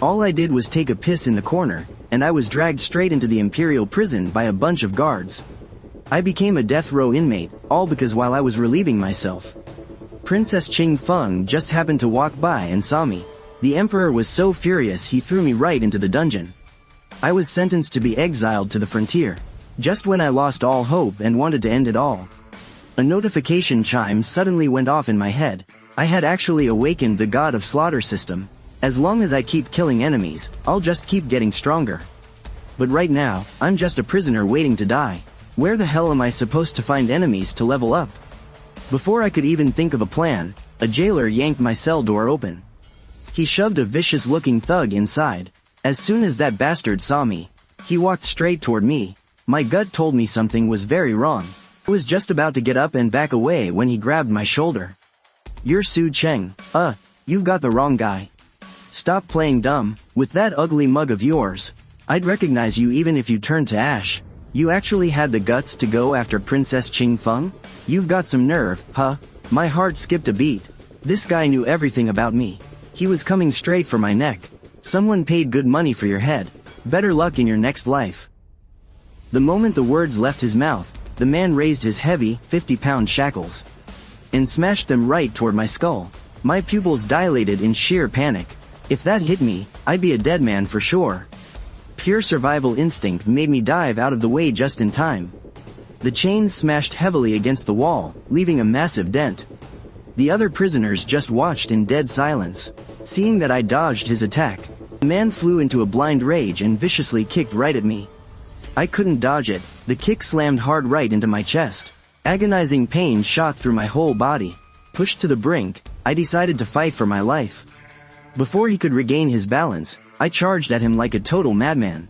All I did was take a piss in the corner, and I was dragged straight into the Imperial prison by a bunch of guards. I became a death row inmate, all because while I was relieving myself, Princess Ching Feng just happened to walk by and saw me. The Emperor was so furious he threw me right into the dungeon. I was sentenced to be exiled to the frontier, just when I lost all hope and wanted to end it all. A notification chime suddenly went off in my head. I had actually awakened the God of Slaughter system. As long as I keep killing enemies, I'll just keep getting stronger. But right now, I'm just a prisoner waiting to die. Where the hell am I supposed to find enemies to level up? Before I could even think of a plan, a jailer yanked my cell door open. He shoved a vicious-looking thug inside. As soon as that bastard saw me, he walked straight toward me. My gut told me something was very wrong. I was just about to get up and back away when he grabbed my shoulder. "You're Su Cheng. You've got the wrong guy. Stop playing dumb. With that ugly mug of yours, I'd recognize you even if you turned to ash. You actually had the guts to go after Princess Ching Feng? You've got some nerve, huh?" My heart skipped a beat. This guy knew everything about me. He was coming straight for my neck. Someone paid good money for your head. Better luck in your next life. The moment the words left his mouth, the man raised his heavy, 50-pound shackles and smashed them right toward my skull. My pupils dilated in sheer panic. If that hit me, I'd be a dead man for sure. Pure survival instinct made me dive out of the way just in time. The chains smashed heavily against the wall, leaving a massive dent. The other prisoners just watched in dead silence. Seeing that I dodged his attack, the man flew into a blind rage and viciously kicked right at me. I couldn't dodge it. The kick slammed hard right into my chest. Agonizing pain shot through my whole body. Pushed to the brink, I decided to fight for my life. Before he could regain his balance, I charged at him like a total madman.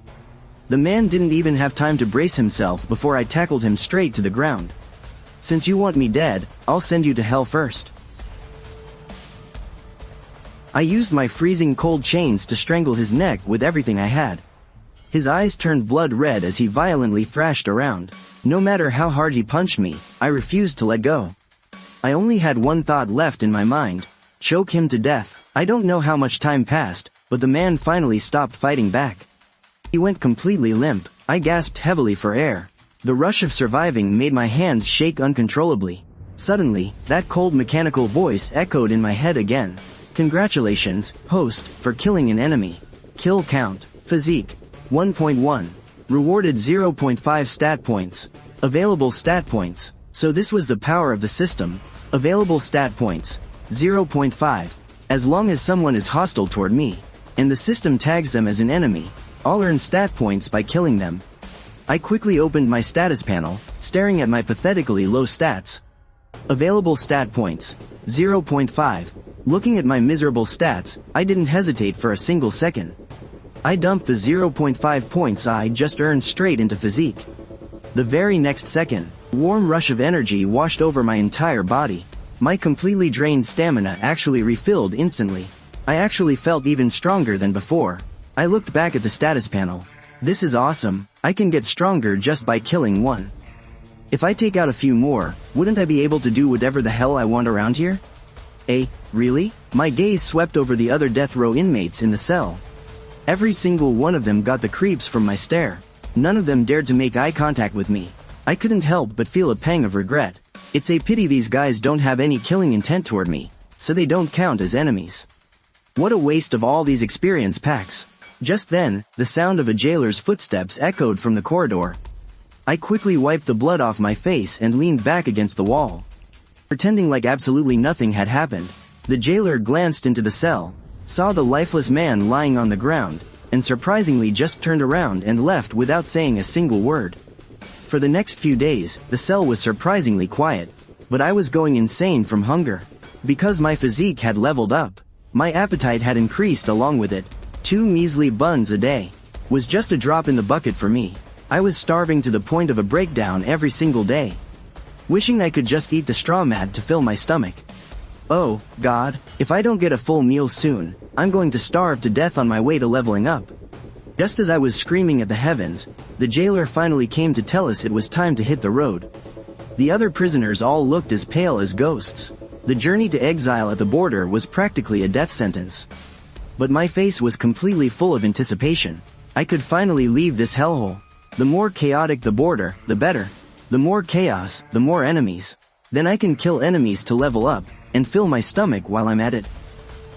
The man didn't even have time to brace himself before I tackled him straight to the ground. "Since you want me dead, I'll send you to hell first." I used my freezing cold chains to strangle his neck with everything I had. His eyes turned blood red as he violently thrashed around. No matter how hard he punched me, I refused to let go. I only had one thought left in my mind: choke him to death. I don't know how much time passed, but the man finally stopped fighting back. He went completely limp. I gasped heavily for air. The rush of surviving made my hands shake uncontrollably. Suddenly, that cold mechanical voice echoed in my head again. "Congratulations, host, for killing an enemy. Kill count. Physique. 1.1. Rewarded 0.5 stat points. Available stat points." So this was the power of the system. Available stat points. 0.5. As long as someone is hostile toward me, and the system tags them as an enemy, I'll earn stat points by killing them. I quickly opened my status panel, staring at my pathetically low stats. Available stat points. 0.5. Looking at my miserable stats, I didn't hesitate for a single second. I dumped the 0.5 points I just earned straight into physique. The very next second, a warm rush of energy washed over my entire body. My completely drained stamina actually refilled instantly. I actually felt even stronger than before. I looked back at the status panel. This is awesome. I can get stronger just by killing one. If I take out a few more, wouldn't I be able to do whatever the hell I want around here? Really? My gaze swept over the other death row inmates in the cell. Every single one of them got the creeps from my stare. None of them dared to make eye contact with me. I couldn't help but feel a pang of regret. It's a pity these guys don't have any killing intent toward me, so they don't count as enemies. What a waste of all these experience packs. Just then, the sound of a jailer's footsteps echoed from the corridor. I quickly wiped the blood off my face and leaned back against the wall. Pretending like absolutely nothing had happened, the jailer glanced into the cell, saw the lifeless man lying on the ground, and surprisingly just turned around and left without saying a single word. For the next few days, the cell was surprisingly quiet, but I was going insane from hunger. Because my physique had leveled up, my appetite had increased along with it. 2 measly buns a day was just a drop in the bucket for me. I was starving to the point of a breakdown every single day, wishing I could just eat the straw mat to fill my stomach. Oh, God, if I don't get a full meal soon, I'm going to starve to death on my way to leveling up. Just as I was screaming at the heavens, the jailer finally came to tell us it was time to hit the road. The other prisoners all looked as pale as ghosts. The journey to exile at the border was practically a death sentence. but my face was completely full of anticipation. I could finally leave this hellhole. The more chaotic the border, the better. The more chaos, the more enemies. Then I can kill enemies to level up, and fill my stomach while I'm at it.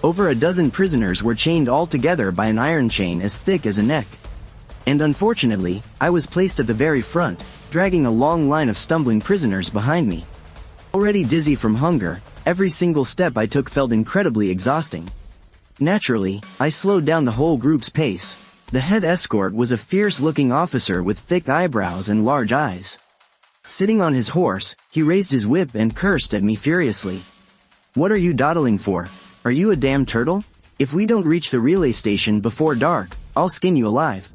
Over a dozen prisoners were chained all together by an iron chain as thick as a neck. And unfortunately, I was placed at the very front, dragging a long line of stumbling prisoners behind me. Already dizzy from hunger, every single step I took felt incredibly exhausting. Naturally, I slowed down the whole group's pace. The head escort was a fierce-looking officer with thick eyebrows and large eyes. Sitting on his horse, he raised his whip and cursed at me furiously. "What are you dawdling for? Are you a damn turtle? If we don't reach the relay station before dark, I'll skin you alive."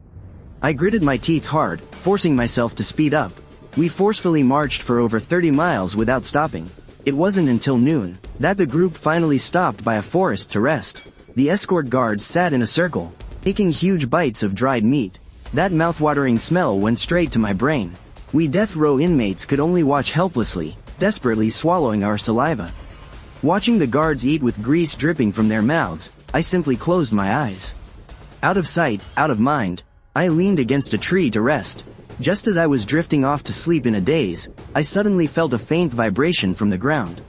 I gritted my teeth hard, forcing myself to speed up. We forcefully marched for over 30 miles without stopping. It wasn't until noon that the group finally stopped by a forest to rest. The escort guards sat in a circle, taking huge bites of dried meat. That mouth-watering smell went straight to my brain. We death row inmates could only watch helplessly, desperately swallowing our saliva. Watching the guards eat with grease dripping from their mouths, I simply closed my eyes. Out of sight, out of mind, I leaned against a tree to rest. Just as I was drifting off to sleep in a daze, I suddenly felt a faint vibration from the ground.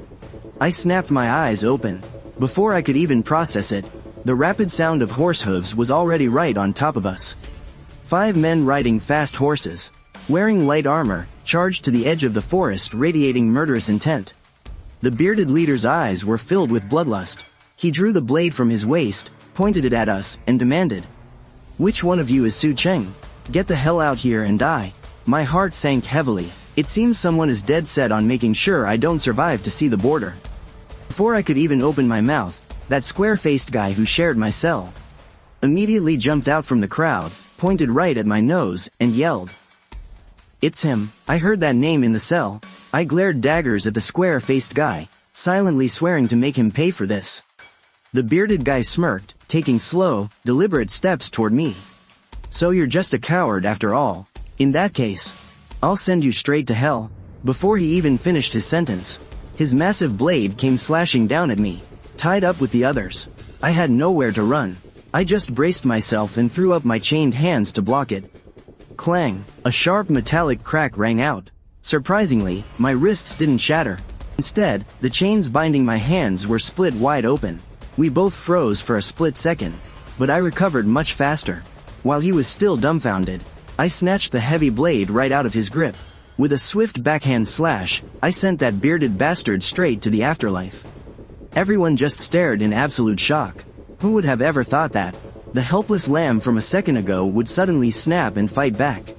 I snapped my eyes open. Before I could even process it, the rapid sound of horse hooves was already right on top of us. 5 men riding fast horses, wearing light armor, charged to the edge of the forest, radiating murderous intent. The bearded leader's eyes were filled with bloodlust. He drew the blade from his waist, pointed it at us, and demanded, "Which one of you is Su Cheng? Get the hell out here and die." My heart sank heavily. It seems someone is dead set on making sure I don't survive to see the border. Before I could even open my mouth, that square-faced guy who shared my cell immediately jumped out from the crowd, pointed right at my nose, and yelled, "It's him." I heard that name in the cell. I glared daggers at the square-faced guy, silently swearing to make him pay for this. The bearded guy smirked, taking slow, deliberate steps toward me. "So you're just a coward after all. In that case, I'll send you straight to hell." Before he even finished his sentence, his massive blade came slashing down at me, tied up with the others. I had nowhere to run. I just braced myself and threw up my chained hands to block it. Clang! A sharp metallic crack rang out. Surprisingly, my wrists didn't shatter. Instead, the chains binding my hands were split wide open. We both froze for a split second, but I recovered much faster. While he was still dumbfounded, I snatched the heavy blade right out of his grip. With a swift backhand slash, I sent that bearded bastard straight to the afterlife. Everyone just stared in absolute shock. Who would have ever thought that the helpless lamb from a second ago would suddenly snap and fight back,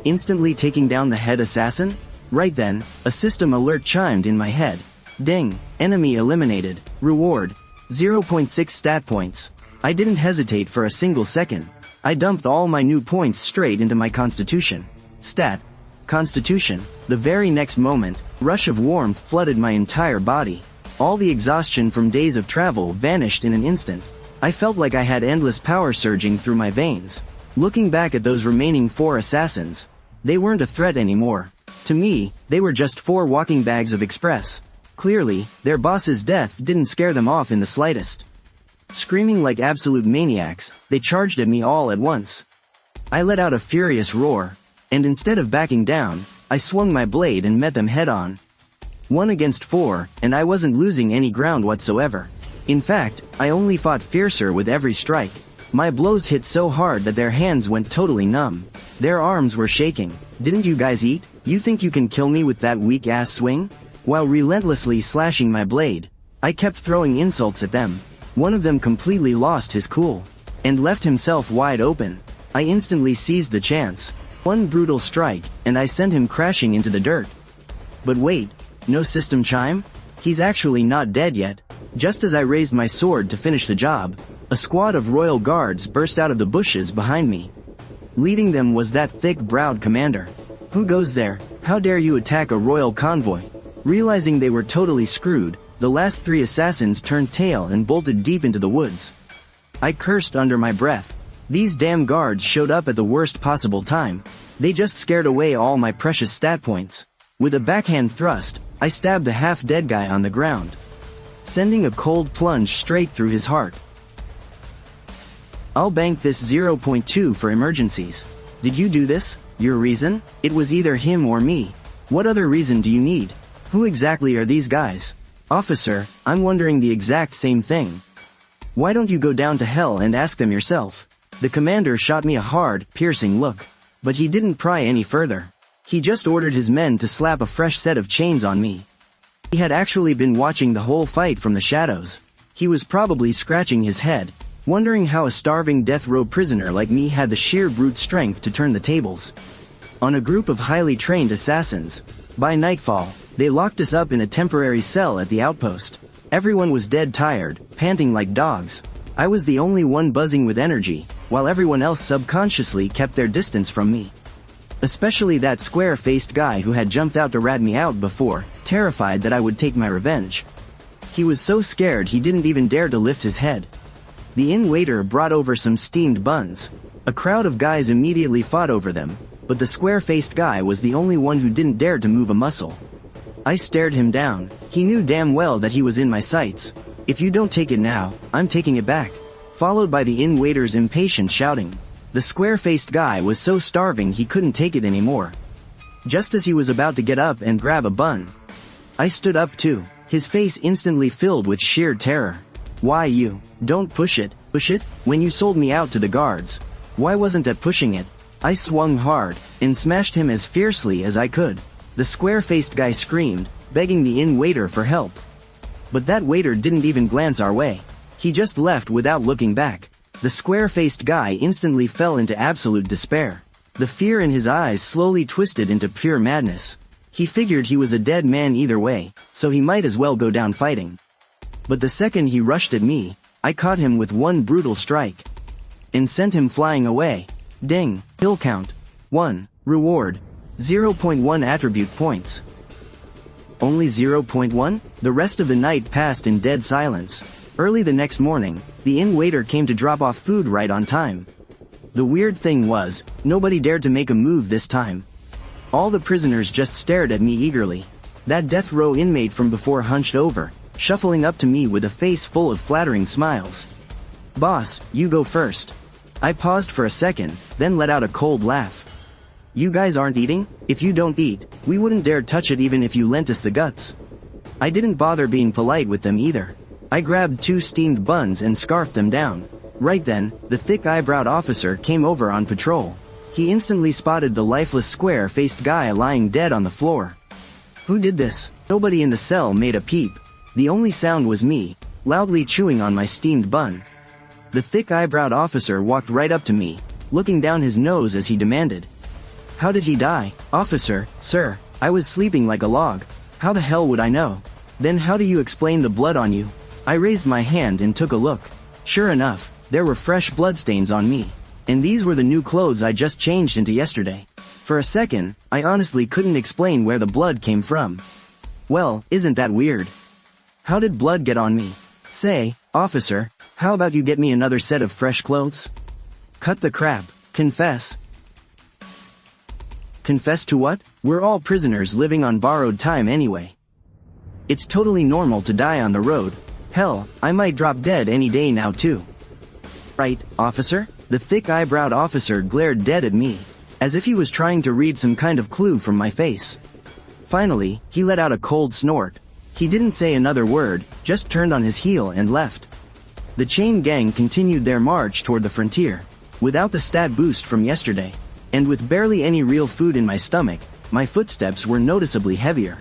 instantly taking down the head assassin? Right then, a system alert chimed in my head. Ding! Enemy eliminated. Reward: 0.6 stat points. I didn't hesitate for a single second. I dumped all my new points straight into my constitution. Stat: Constitution. The very next moment, rush of warmth flooded my entire body. All the exhaustion from days of travel vanished in an instant. I felt like I had endless power surging through my veins. Looking back at those remaining 4 assassins, they weren't a threat anymore. To me, they were just 4 walking bags of express. Clearly, their boss's death didn't scare them off in the slightest. Screaming like absolute maniacs, they charged at me all at once. I let out a furious roar, and instead of backing down, I swung my blade and met them head-on. 1 against 4, and I wasn't losing any ground whatsoever. In fact, I only fought fiercer with every strike. My blows hit so hard that their hands went totally numb. Their arms were shaking. "Didn't you guys eat? You think you can kill me with that weak-ass swing?" While relentlessly slashing my blade, I kept throwing insults at them. One of them completely lost his cool and left himself wide open. I instantly seized the chance. 1 brutal strike, and I sent him crashing into the dirt. But wait, no system chime? He's actually not dead yet. Just as I raised my sword to finish the job, a squad of royal guards burst out of the bushes behind me. Leading them was that thick-browed commander. "Who goes there? How dare you attack a royal convoy?" Realizing they were totally screwed, the last 3 assassins turned tail and bolted deep into the woods. I cursed under my breath. These damn guards showed up at the worst possible time. They just scared away all my precious stat points. With a backhand thrust, I stabbed the half-dead guy on the ground, sending a cold plunge straight through his heart. I'll bank this 0.2 for emergencies. Did you do this? Your reason? It was either him or me. What other reason do you need? Who exactly are these guys? Officer, I'm wondering the exact same thing. Why don't you go down to hell and ask them yourself? The commander shot me a hard, piercing look. But he didn't pry any further. He just ordered his men to slap a fresh set of chains on me. He had actually been watching the whole fight from the shadows. He was probably scratching his head, wondering how a starving death row prisoner like me had the sheer brute strength to turn the tables on a group of highly trained assassins. By nightfall, they locked us up in a temporary cell at the outpost. Everyone was dead tired, panting like dogs. I was the only one buzzing with energy, while everyone else subconsciously kept their distance from me. Especially that square-faced guy who had jumped out to rat me out before, terrified that I would take my revenge. He was so scared he didn't even dare to lift his head. The inn waiter brought over some steamed buns. A crowd of guys immediately fought over them, but the square-faced guy was the only one who didn't dare to move a muscle. I stared him down. He knew damn well that he was in my sights. If you don't take it now, I'm taking it back. Followed by the inn waiter's impatient shouting. The square-faced guy was so starving he couldn't take it anymore. Just as he was about to get up and grab a bun, I stood up too, his face instantly filled with sheer terror. Why you? Don't push it. Push it? When you sold me out to the guards. Why wasn't that pushing it? I swung hard, and smashed him as fiercely as I could. The square-faced guy screamed, begging the inn waiter for help. But that waiter didn't even glance our way. He just left without looking back. The square-faced guy instantly fell into absolute despair. The fear in his eyes slowly twisted into pure madness. He figured he was a dead man either way, so he might as well go down fighting. But the second he rushed at me, I caught him with one brutal strike. And sent him flying away. Ding. Kill count. 1. Reward. 0.1 attribute points. Only 0.1? The rest of the night passed in dead silence. Early the next morning, the inn waiter came to drop off food right on time. The weird thing was, nobody dared to make a move this time. All the prisoners just stared at me eagerly. That death row inmate from before hunched over, shuffling up to me with a face full of flattering smiles. Boss, you go first. I paused for a second, then let out a cold laugh. You guys aren't eating? If you don't eat, we wouldn't dare touch it even if you lent us the guts. I didn't bother being polite with them either. I grabbed 2 steamed buns and scarfed them down. Right then, the thick-eyebrowed officer came over on patrol. He instantly spotted the lifeless square-faced guy lying dead on the floor. Who did this? Nobody in the cell made a peep. The only sound was me, loudly chewing on my steamed bun. The thick-eyebrowed officer walked right up to me, looking down his nose as he demanded. How did he die? Officer, sir, I was sleeping like a log. How the hell would I know? Then how do you explain the blood on you? I raised my hand and took a look. Sure enough, there were fresh bloodstains on me. And these were the new clothes I just changed into yesterday. For a second, I honestly couldn't explain where the blood came from. Well, isn't that weird? How did blood get on me? Say, officer, how about you get me another set of fresh clothes? Cut the crap. Confess. Confess to what? We're all prisoners living on borrowed time anyway. It's totally normal to die on the road. Hell, I might drop dead any day now too. Right, officer? The thick-eyebrowed officer glared dead at me, as if he was trying to read some kind of clue from my face. Finally, he let out a cold snort. He didn't say another word, just turned on his heel and left. The chain gang continued their march toward the frontier, without the stat boost from yesterday, and with barely any real food in my stomach, my footsteps were noticeably heavier.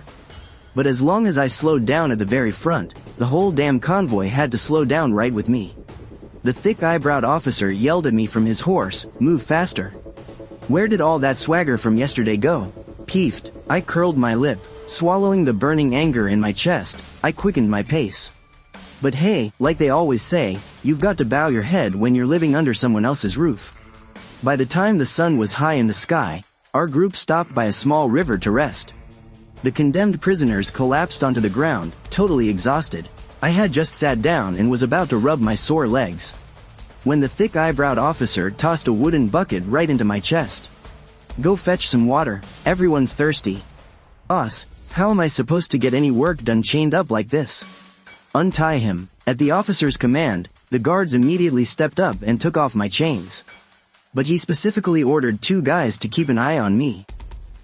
But as long as I slowed down at the very front, the whole damn convoy had to slow down right with me. The thick-eyebrowed officer yelled at me from his horse, "Move faster." Where did all that swagger from yesterday go? Peeved, I curled my lip, swallowing the burning anger in my chest. I quickened my pace. But hey, like they always say, you've got to bow your head when you're living under someone else's roof. By the time the sun was high in the sky, our group stopped by a small river to rest. The condemned prisoners collapsed onto the ground, totally exhausted. I had just sat down and was about to rub my sore legs, when the thick-eyebrowed officer tossed a wooden bucket right into my chest. Go fetch some water, everyone's thirsty. Boss, how am I supposed to get any work done chained up like this? Untie him. At the officer's command, the guards immediately stepped up and took off my chains. But he specifically ordered 2 guys to keep an eye on me.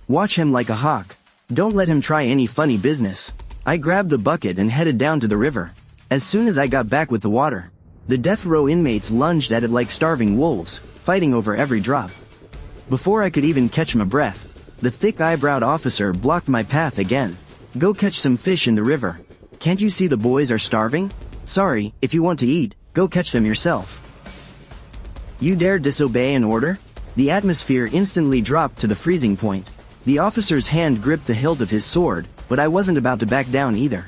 Watch him like a hawk. Don't let him try any funny business. I grabbed the bucket and headed down to the river. As soon as I got back with the water, the death row inmates lunged at it like starving wolves, fighting over every drop. Before I could even catch my breath, the thick-eyebrowed officer blocked my path again. Go catch some fish in the river. Can't you see the boys are starving? Sorry, if you want to eat, go catch them yourself. You dare disobey an order? The atmosphere instantly dropped to the freezing point. The officer's hand gripped the hilt of his sword, but I wasn't about to back down either.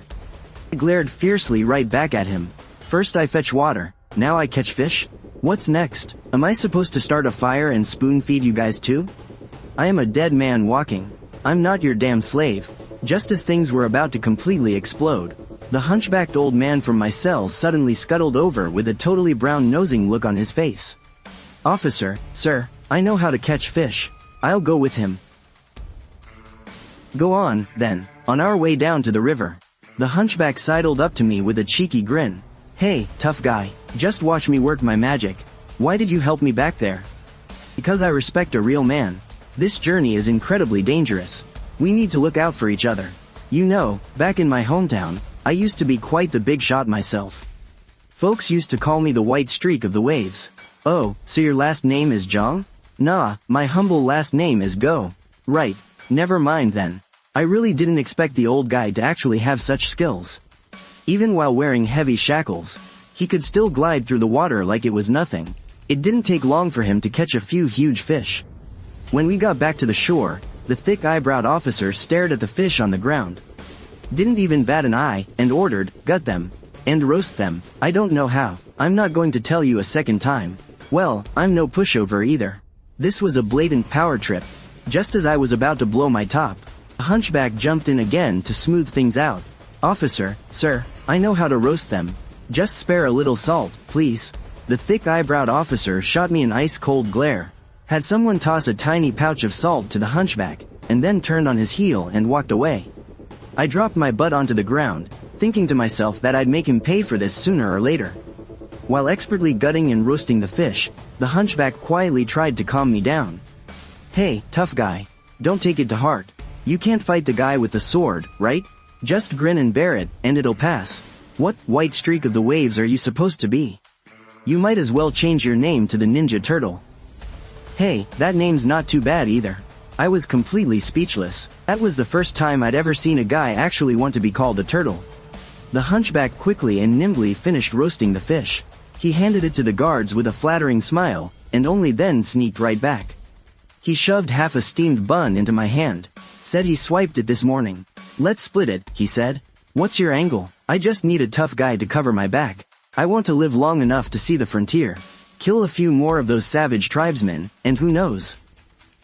I glared fiercely right back at him. First I fetch water, now I catch fish? What's next? Am I supposed to start a fire and spoon-feed you guys too? I am a dead man walking. I'm not your damn slave. Just as things were about to completely explode, the hunchbacked old man from my cell suddenly scuttled over with a totally brown-nosing look on his face. Officer, sir, I know how to catch fish. I'll go with him. Go on, then. On our way down to the river, the hunchback sidled up to me with a cheeky grin. Hey, tough guy, just watch me work my magic. Why did you help me back there? Because I respect a real man. This journey is incredibly dangerous. We need to look out for each other. You know, back in my hometown, I used to be quite the big shot myself. Folks used to call me the white streak of the waves. Oh, so your last name is Zhang? Nah, my humble last name is Go. Right, never mind then. I really didn't expect the old guy to actually have such skills. Even while wearing heavy shackles, he could still glide through the water like it was nothing. It didn't take long for him to catch a few huge fish. When we got back to the shore, the thick-eyebrowed officer stared at the fish on the ground. Didn't even bat an eye, and ordered, gut them, and roast them. I don't know how. I'm not going to tell you a second time. Well, I'm no pushover either. This was a blatant power trip. Just as I was about to blow my top, the hunchback jumped in again to smooth things out. Officer, sir, I know how to roast them. Just spare a little salt, please. The thick-eyebrowed officer shot me an ice-cold glare. Had someone toss a tiny pouch of salt to the hunchback, and then turned on his heel and walked away. I dropped my butt onto the ground, thinking to myself that I'd make him pay for this sooner or later. While expertly gutting and roasting the fish, the hunchback quietly tried to calm me down. Hey, tough guy, don't take it to heart. You can't fight the guy with the sword, right? Just grin and bear it, and it'll pass. What white streak of the waves are you supposed to be? You might as well change your name to the Ninja Turtle. Hey, that name's not too bad either. I was completely speechless. That was the first time I'd ever seen a guy actually want to be called a turtle. The hunchback quickly and nimbly finished roasting the fish. He handed it to the guards with a flattering smile, and only then sneaked right back. He shoved half a steamed bun into my hand. Said he swiped it this morning. Let's split it, he said. What's your angle? I just need a tough guy to cover my back. I want to live long enough to see the frontier. Kill a few more of those savage tribesmen, and who knows?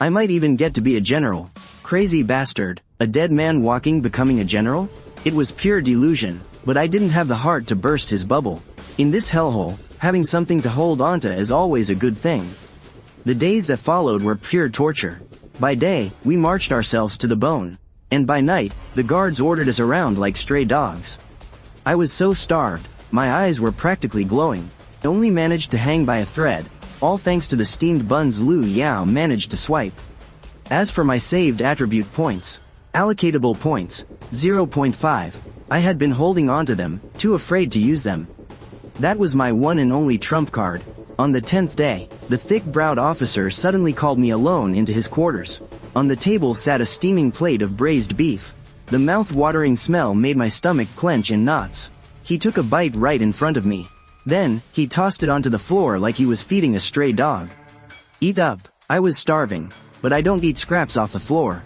I might even get to be a general. Crazy bastard, a dead man walking becoming a general? It was pure delusion, but I didn't have the heart to burst his bubble. In this hellhole, having something to hold onto is always a good thing. The days that followed were pure torture. By day, we marched ourselves to the bone, and by night, the guards ordered us around like stray dogs. I was so starved, my eyes were practically glowing. I only managed to hang by a thread, all thanks to the steamed buns Lu Yao managed to swipe. As for my saved attribute points, allocatable points, 0.5, I had been holding onto them, too afraid to use them. That was my one and only trump card. On the 10th day, the thick-browed officer suddenly called me alone into his quarters. On the table sat a steaming plate of braised beef. The mouth-watering smell made my stomach clench in knots. He took a bite right in front of me. Then, he tossed it onto the floor like he was feeding a stray dog. Eat up. I was starving, but I don't eat scraps off the floor.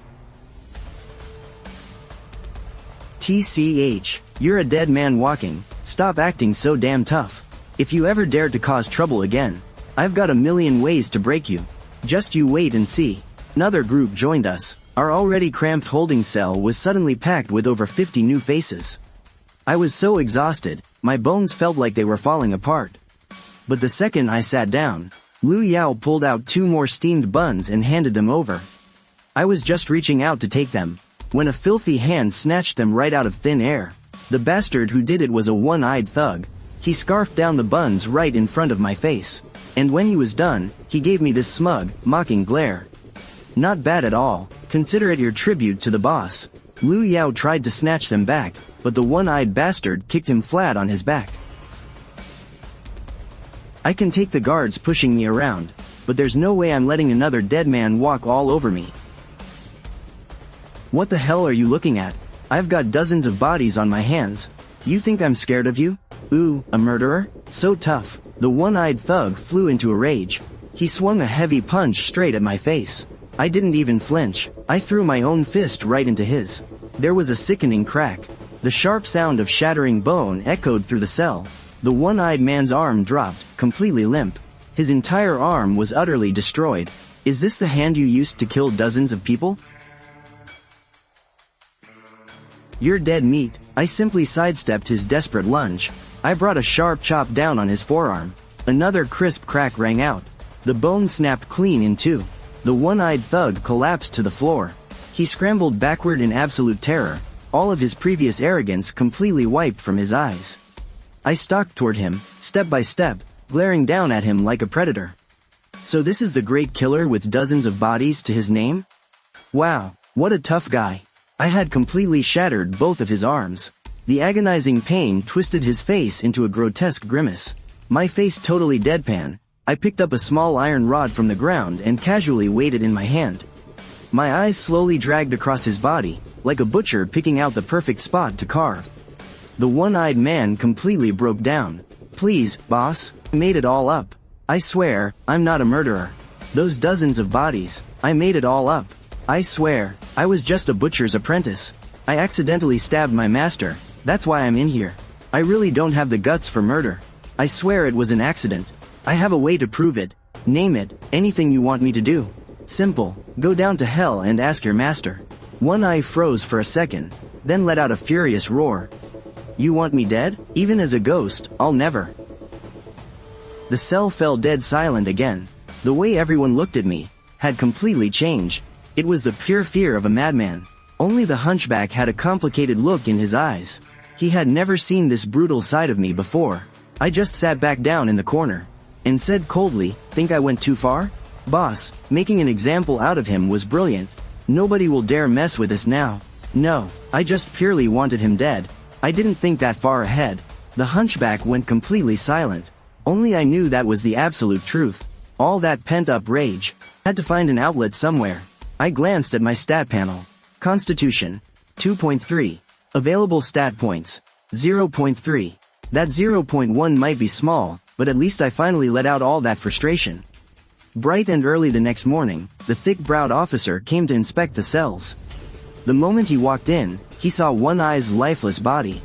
TCH, you're a dead man walking. Stop acting so damn tough. If you ever dare to cause trouble again, I've got a million ways to break you. Just you wait and see. Another group joined us. Our already cramped holding cell was suddenly packed with over 50 new faces. I was so exhausted, my bones felt like they were falling apart. But the second I sat down, Lu Yao pulled out 2 more steamed buns and handed them over. I was just reaching out to take them, when a filthy hand snatched them right out of thin air. The bastard who did it was a one-eyed thug. He scarfed down the buns right in front of my face. And when he was done, he gave me this smug, mocking glare. Not bad at all. Consider it your tribute to the boss. Liu Yao tried to snatch them back, but the one-eyed bastard kicked him flat on his back. I can take the guards pushing me around, but there's no way I'm letting another dead man walk all over me. What the hell are you looking at? I've got dozens of bodies on my hands. You think I'm scared of you? Ooh, a murderer? So tough. The one-eyed thug flew into a rage. He swung a heavy punch straight at my face. I didn't even flinch. I threw my own fist right into his. There was a sickening crack. The sharp sound of shattering bone echoed through the cell. The one-eyed man's arm dropped, completely limp. His entire arm was utterly destroyed. Is this the hand you used to kill dozens of people? You're dead meat. I simply sidestepped his desperate lunge. I brought a sharp chop down on his forearm. Another crisp crack rang out. The bone snapped clean in two. The one-eyed thug collapsed to the floor. He scrambled backward in absolute terror, all of his previous arrogance completely wiped from his eyes. I stalked toward him, step by step, glaring down at him like a predator. So this is the great killer with dozens of bodies to his name? Wow, what a tough guy. I had completely shattered both of his arms. The agonizing pain twisted his face into a grotesque grimace. My face totally deadpan. I picked up a small iron rod from the ground and casually weighed it in my hand. My eyes slowly dragged across his body, like a butcher picking out the perfect spot to carve. The one-eyed man completely broke down. Please, boss, I made it all up. I swear, I'm not a murderer. Those dozens of bodies, I made it all up. I swear, I was just a butcher's apprentice. I accidentally stabbed my master, that's why I'm in here. I really don't have the guts for murder. I swear it was an accident. I have a way to prove it. Name it, anything you want me to do. Simple, go down to hell and ask your master. One Eye froze for a second, then let out a furious roar. You want me dead? Even as a ghost, I'll never. The cell fell dead silent again. The way everyone looked at me had completely changed. It was the pure fear of a madman. Only the hunchback had a complicated look in his eyes. He had never seen this brutal side of me before. I just sat back down in the corner and said coldly, think I went too far? Boss, making an example out of him was brilliant. Nobody will dare mess with us now. No, I just purely wanted him dead. I didn't think that far ahead. The hunchback went completely silent. Only I knew that was the absolute truth. All that pent-up rage had to find an outlet somewhere. I glanced at my stat panel. Constitution, 2.3. Available stat points, 0.3. That 0.1 might be small, but at least I finally let out all that frustration. Bright and early the next morning, the thick-browed officer came to inspect the cells. The moment he walked in, he saw One Eye's lifeless body.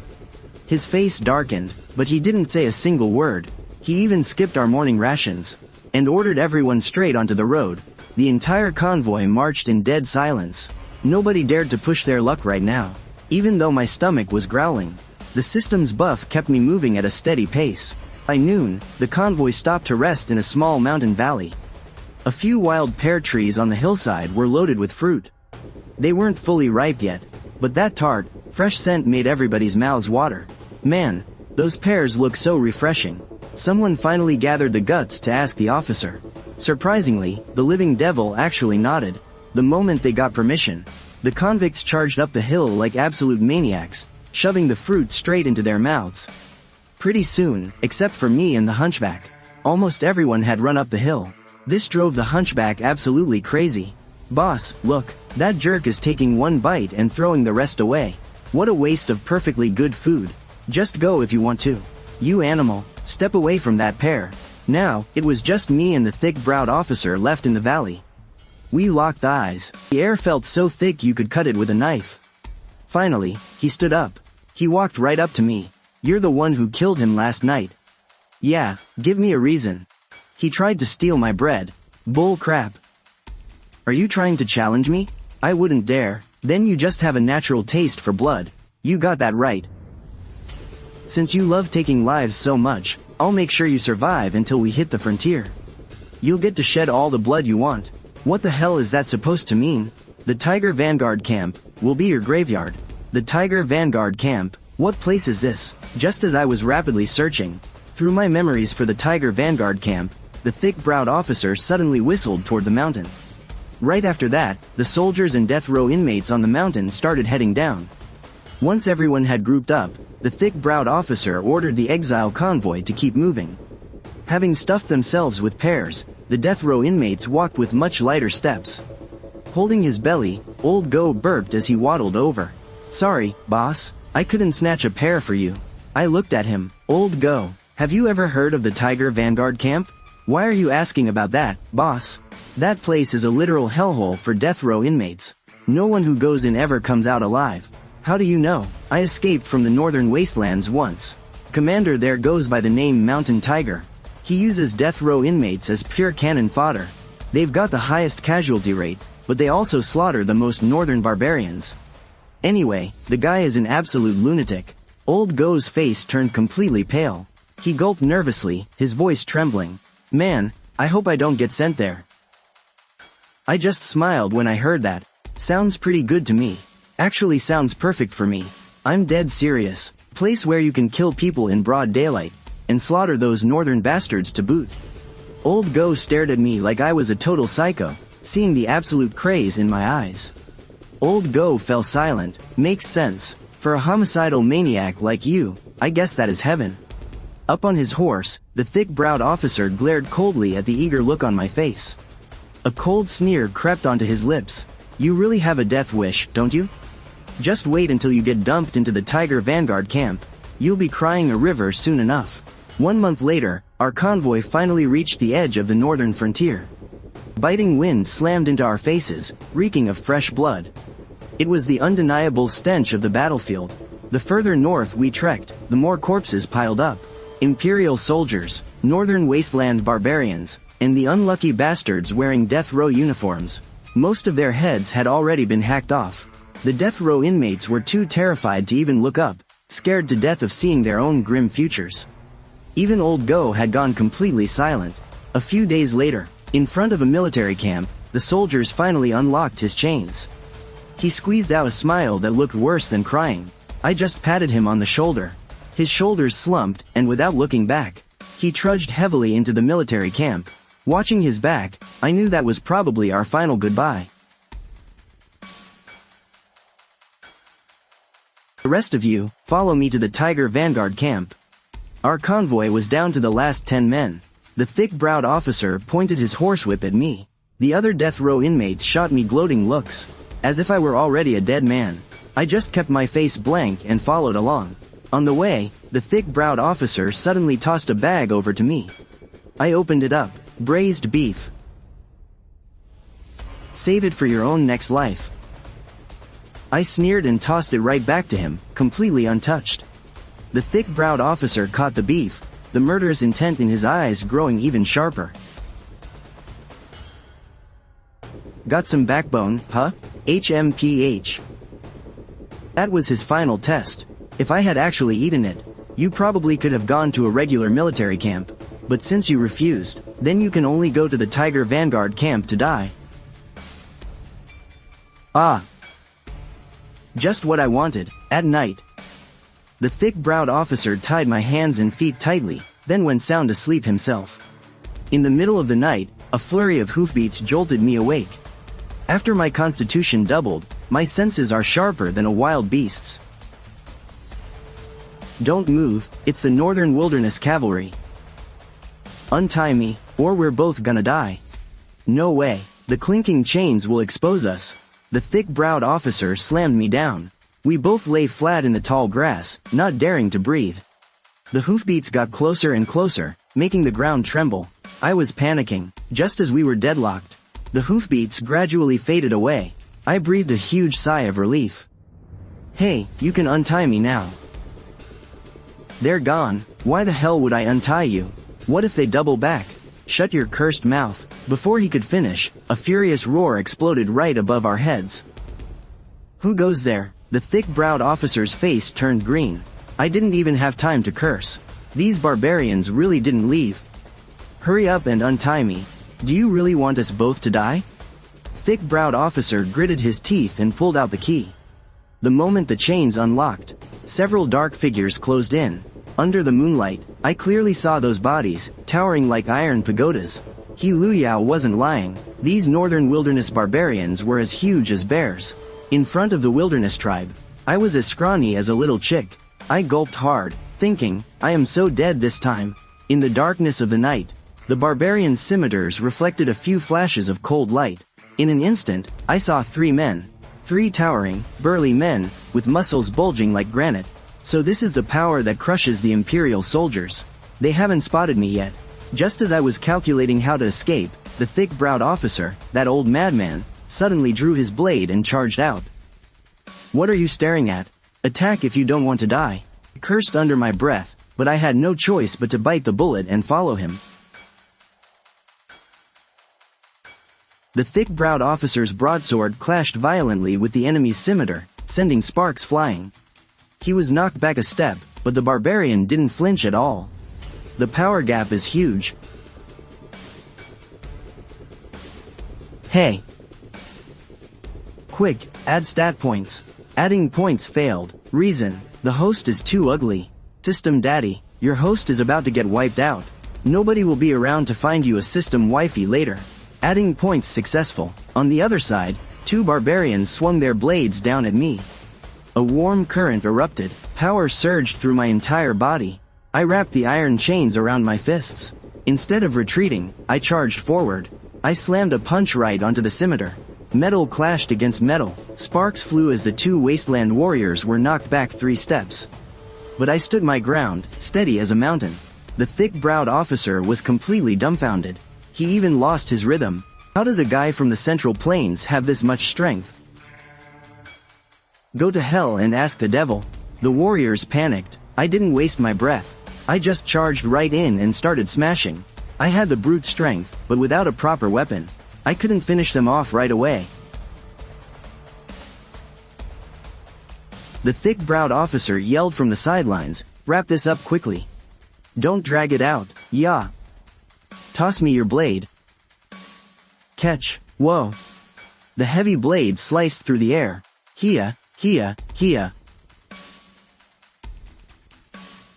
His face darkened, but he didn't say a single word. He even skipped our morning rations and ordered everyone straight onto the road. The entire convoy marched in dead silence. Nobody dared to push their luck right now, even though my stomach was growling. The system's buff kept me moving at a steady pace. By noon, the convoy stopped to rest in a small mountain valley. A few wild pear trees on the hillside were loaded with fruit. They weren't fully ripe yet, but that tart, fresh scent made everybody's mouths water. Man, those pears look so refreshing. Someone finally gathered the guts to ask the officer. Surprisingly, the living devil actually nodded. The moment they got permission, the convicts charged up the hill like absolute maniacs, shoving the fruit straight into their mouths. Pretty soon, except for me and the hunchback, almost everyone had run up the hill. This drove the hunchback absolutely crazy. Boss, look, that jerk is taking one bite and throwing the rest away. What a waste of perfectly good food. Just go if you want to. You animal, step away from that pear. Now, it was just me and the thick-browed officer left in the valley. We locked eyes. The air felt so thick you could cut it with a knife. Finally, he stood up. He walked right up to me. You're the one who killed him last night. Yeah, give me a reason. He tried to steal my bread. Bull crap. Are you trying to challenge me? I wouldn't dare. Then you just have a natural taste for blood. You got that right. Since you love taking lives so much, I'll make sure you survive until we hit the frontier. You'll get to shed all the blood you want. What the hell is that supposed to mean? The Tiger Vanguard Camp will be your graveyard. The Tiger Vanguard Camp What place is this? Just as I was rapidly searching through my memories for the Tiger Vanguard camp, the thick-browed officer suddenly whistled toward the mountain. Right after that, the soldiers and death row inmates on the mountain started heading down. Once everyone had grouped up, the thick-browed officer ordered the Exile convoy to keep moving. Having stuffed themselves with pears, the death row inmates walked with much lighter steps. Holding his belly, Old Go burped as he waddled over. "Sorry, boss, I couldn't snatch a pear for you." I looked at him. "Old Go, have you ever heard of the Tiger Vanguard camp? Why are you asking about that, boss? That place is a literal hellhole for death row inmates. No one who goes in ever comes out alive." "How do you know?" "I escaped from the northern wastelands once. Commander there goes by the name Mountain Tiger. He uses death row inmates as pure cannon fodder. They've got the highest casualty rate, but they also slaughter the most northern barbarians. Anyway, the guy is an absolute lunatic." Old Go's face turned completely pale. He gulped nervously, his voice trembling. "Man, I hope I don't get sent there." I just smiled when I heard that. Sounds pretty good to me. Actually sounds perfect for me. I'm dead serious. Place where you can kill people in broad daylight, and slaughter those northern bastards to boot. Old Go stared at me like I was a total psycho, seeing the absolute craze in my eyes. Old Go fell silent. "Makes sense. For a homicidal maniac like you, I guess that is heaven." Up on his horse, the thick-browed officer glared coldly at the eager look on my face. A cold sneer crept onto his lips. "You really have a death wish, don't you? Just wait until you get dumped into the Tiger Vanguard camp. You'll be crying a river soon enough." 1 month later, our convoy finally reached the edge of the northern frontier. Biting wind slammed into our faces, reeking of fresh blood. It was the undeniable stench of the battlefield. The further north we trekked, the more corpses piled up. Imperial soldiers, northern wasteland barbarians, and the unlucky bastards wearing death row uniforms. Most of their heads had already been hacked off. The death row inmates were too terrified to even look up, scared to death of seeing their own grim futures. Even Old Go had gone completely silent. A few days later, in front of a military camp, the soldiers finally unlocked his chains. He squeezed out a smile that looked worse than crying. I just patted him on the shoulder. His shoulders slumped, and without looking back, he trudged heavily into the military camp. Watching his back, I knew that was probably our final goodbye. The rest of you, follow me to the Tiger Vanguard camp. Our convoy was down to the last 10 men. The thick-browed officer pointed his horsewhip at me. The other death row inmates shot me gloating looks, as if I were already a dead man. I just kept my face blank and followed along. On the way, the thick-browed officer suddenly tossed a bag over to me. I opened it up. Braised beef. Save it for your own next life. I sneered and tossed it right back to him, completely untouched. The thick-browed officer caught the beef, the murderous intent in his eyes growing even sharper. "Got some backbone, huh? HMPH. That was his final test. If I had actually eaten it, you probably could have gone to a regular military camp. But since you refused, then you can only go to the Tiger Vanguard camp to die." Ah! Just what I wanted. At night, the thick-browed officer tied my hands and feet tightly, then went sound asleep himself. In the middle of the night, a flurry of hoofbeats jolted me awake. After my constitution doubled, my senses are sharper than a wild beast's. "Don't move, it's the Northern Wilderness Cavalry. Untie me, or we're both gonna die." "No way, the clinking chains will expose us." The thick-browed officer slammed me down. We both lay flat in the tall grass, not daring to breathe. The hoofbeats got closer and closer, making the ground tremble. I was panicking, just as we were deadlocked. The hoofbeats gradually faded away. I breathed a huge sigh of relief. "Hey, you can untie me now." "They're gone. Why the hell would I untie you? What if they double back?" "Shut your cursed mouth." Before he could finish, a furious roar exploded right above our heads. "Who goes there?" The thick-browed officer's face turned green. I didn't even have time to curse. These barbarians really didn't leave. "Hurry up and untie me. Do you really want us both to die?" Thick-browed officer gritted his teeth and pulled out the key. The moment the chains unlocked, Several dark figures closed in. Under the moonlight, I clearly saw those bodies, towering like iron pagodas. He Lu Yao wasn't lying. These northern wilderness barbarians were as huge as bears. In front of the wilderness tribe, I was as scrawny as a little chick. I gulped hard, thinking, I am so dead this time. In the darkness of the night, the barbarian scimitars reflected a few flashes of cold light. In an instant, I saw 3 men. 3 towering, burly men, with muscles bulging like granite. So this is the power that crushes the Imperial soldiers. They haven't spotted me yet. Just as I was calculating how to escape, the thick-browed officer, that old madman, suddenly drew his blade and charged out. What are you staring at? Attack if you don't want to die. I cursed under my breath, but I had no choice but to bite the bullet and follow him. The thick-browed officer's broadsword clashed violently with the enemy's scimitar, sending sparks flying. He was knocked back a step, but the barbarian didn't flinch at all. The power gap is huge. Hey! Quick, add stat points. Adding points failed. Reason: the host is too ugly. System daddy, your host is about to get wiped out. Nobody will be around to find you a system wifey later. Adding points successful. On the other side, 2 barbarians swung their blades down at me. A warm current erupted. Power surged through my entire body. I wrapped the iron chains around my fists. Instead of retreating, I charged forward. I slammed a punch right onto the scimitar. Metal clashed against metal. Sparks flew as the 2 wasteland warriors were knocked back 3 steps. But I stood my ground, steady as a mountain. The thick-browed officer was completely dumbfounded. He even lost his rhythm. How does a guy from the Central Plains have this much strength? Go to hell and ask the devil. The warriors panicked. I didn't waste my breath. I just charged right in and started smashing. I had the brute strength, but without a proper weapon, I couldn't finish them off right away. The thick-browed officer yelled from the sidelines, "Wrap this up quickly. Don't drag it out, yeah. Toss me your blade." Catch. Whoa. The heavy blade sliced through the air. Hia.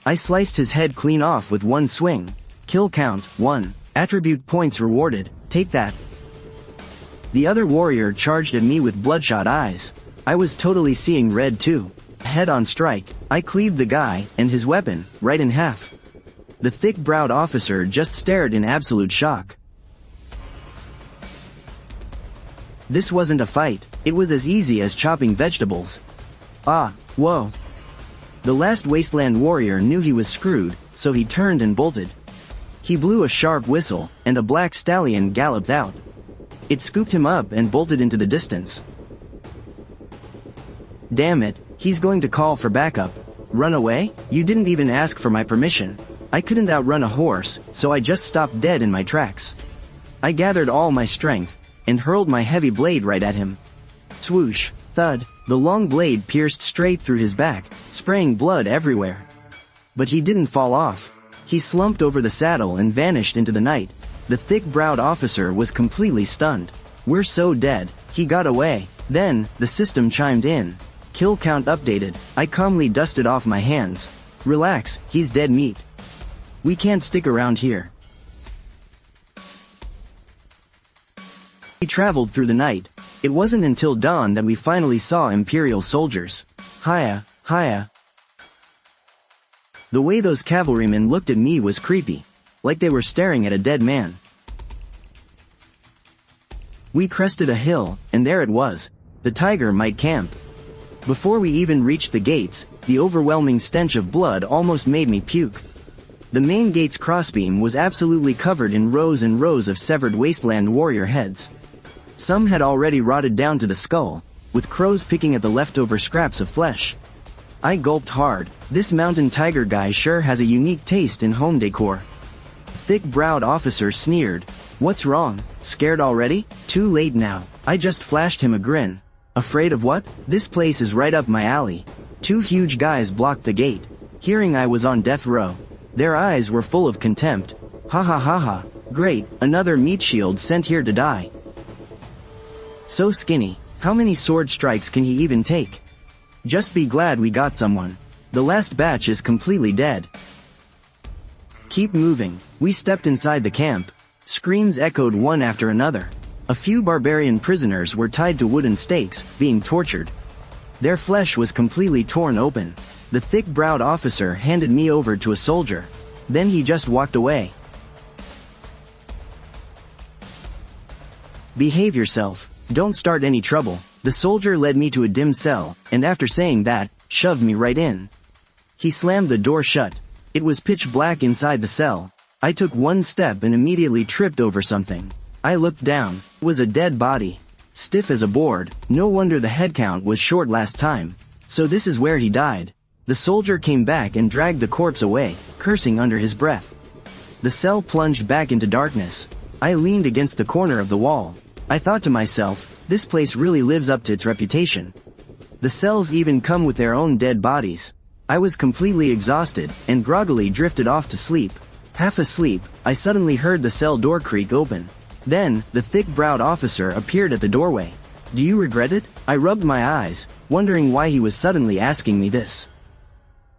I sliced his head clean off with one swing. Kill count, 1. Attribute points rewarded, take that. The other warrior charged at me with bloodshot eyes. I was totally seeing red too. Head-on strike, I cleaved the guy, and his weapon, right in half. The thick-browed officer just stared in absolute shock. This wasn't a fight, it was as easy as chopping vegetables. Whoa. The last wasteland warrior knew he was screwed, so he turned and bolted. He blew a sharp whistle, and a black stallion galloped out. It scooped him up and bolted into the distance. Damn it, he's going to call for backup. Run away? You didn't even ask for my permission. I couldn't outrun a horse, so I just stopped dead in my tracks. I gathered all my strength, and hurled my heavy blade right at him. Swoosh, thud, the long blade pierced straight through his back, spraying blood everywhere. But he didn't fall off. He slumped over the saddle and vanished into the night. The thick-browed officer was completely stunned. We're so dead, he got away. Then, the system chimed in. Kill count updated. I calmly dusted off my hands. Relax, he's dead meat. We can't stick around here. We traveled through the night. It wasn't until dawn that we finally saw Imperial soldiers. Hiya. The way those cavalrymen looked at me was creepy, like they were staring at a dead man. We crested a hill, and there it was. The tiger might camp. Before we even reached the gates, the overwhelming stench of blood almost made me puke. The main gate's crossbeam was absolutely covered in rows and rows of severed wasteland warrior heads. Some had already rotted down to the skull, with crows picking at the leftover scraps of flesh. I gulped hard. This mountain tiger guy sure has a unique taste in home decor. The thick-browed officer sneered. What's wrong? Scared already? Too late now. I just flashed him a grin. Afraid of what? This place is right up my alley. 2 huge guys blocked the gate. Hearing I was on death row, their eyes were full of contempt. Ha. Great, another meat shield sent here to die. So skinny, how many sword strikes can he even take? Just be glad we got someone. The last batch is completely dead. Keep moving. We stepped inside the camp. Screams echoed one after another. A few barbarian prisoners were tied to wooden stakes, being tortured. Their flesh was completely torn open. The thick-browed officer handed me over to a soldier. Then he just walked away. Behave yourself. Don't start any trouble. The soldier led me to a dim cell, and after saying that, shoved me right in. He slammed the door shut. It was pitch black inside the cell. I took one step and immediately tripped over something. I looked down. It was a dead body. Stiff as a board. No wonder the head count was short last time. So this is where he died. The soldier came back and dragged the corpse away, cursing under his breath. The cell plunged back into darkness. I leaned against the corner of the wall. I thought to myself, this place really lives up to its reputation. The cells even come with their own dead bodies. I was completely exhausted, and groggily drifted off to sleep. Half asleep, I suddenly heard the cell door creak open. Then, the thick-browed officer appeared at the doorway. Do you regret it? I rubbed my eyes, wondering why he was suddenly asking me this.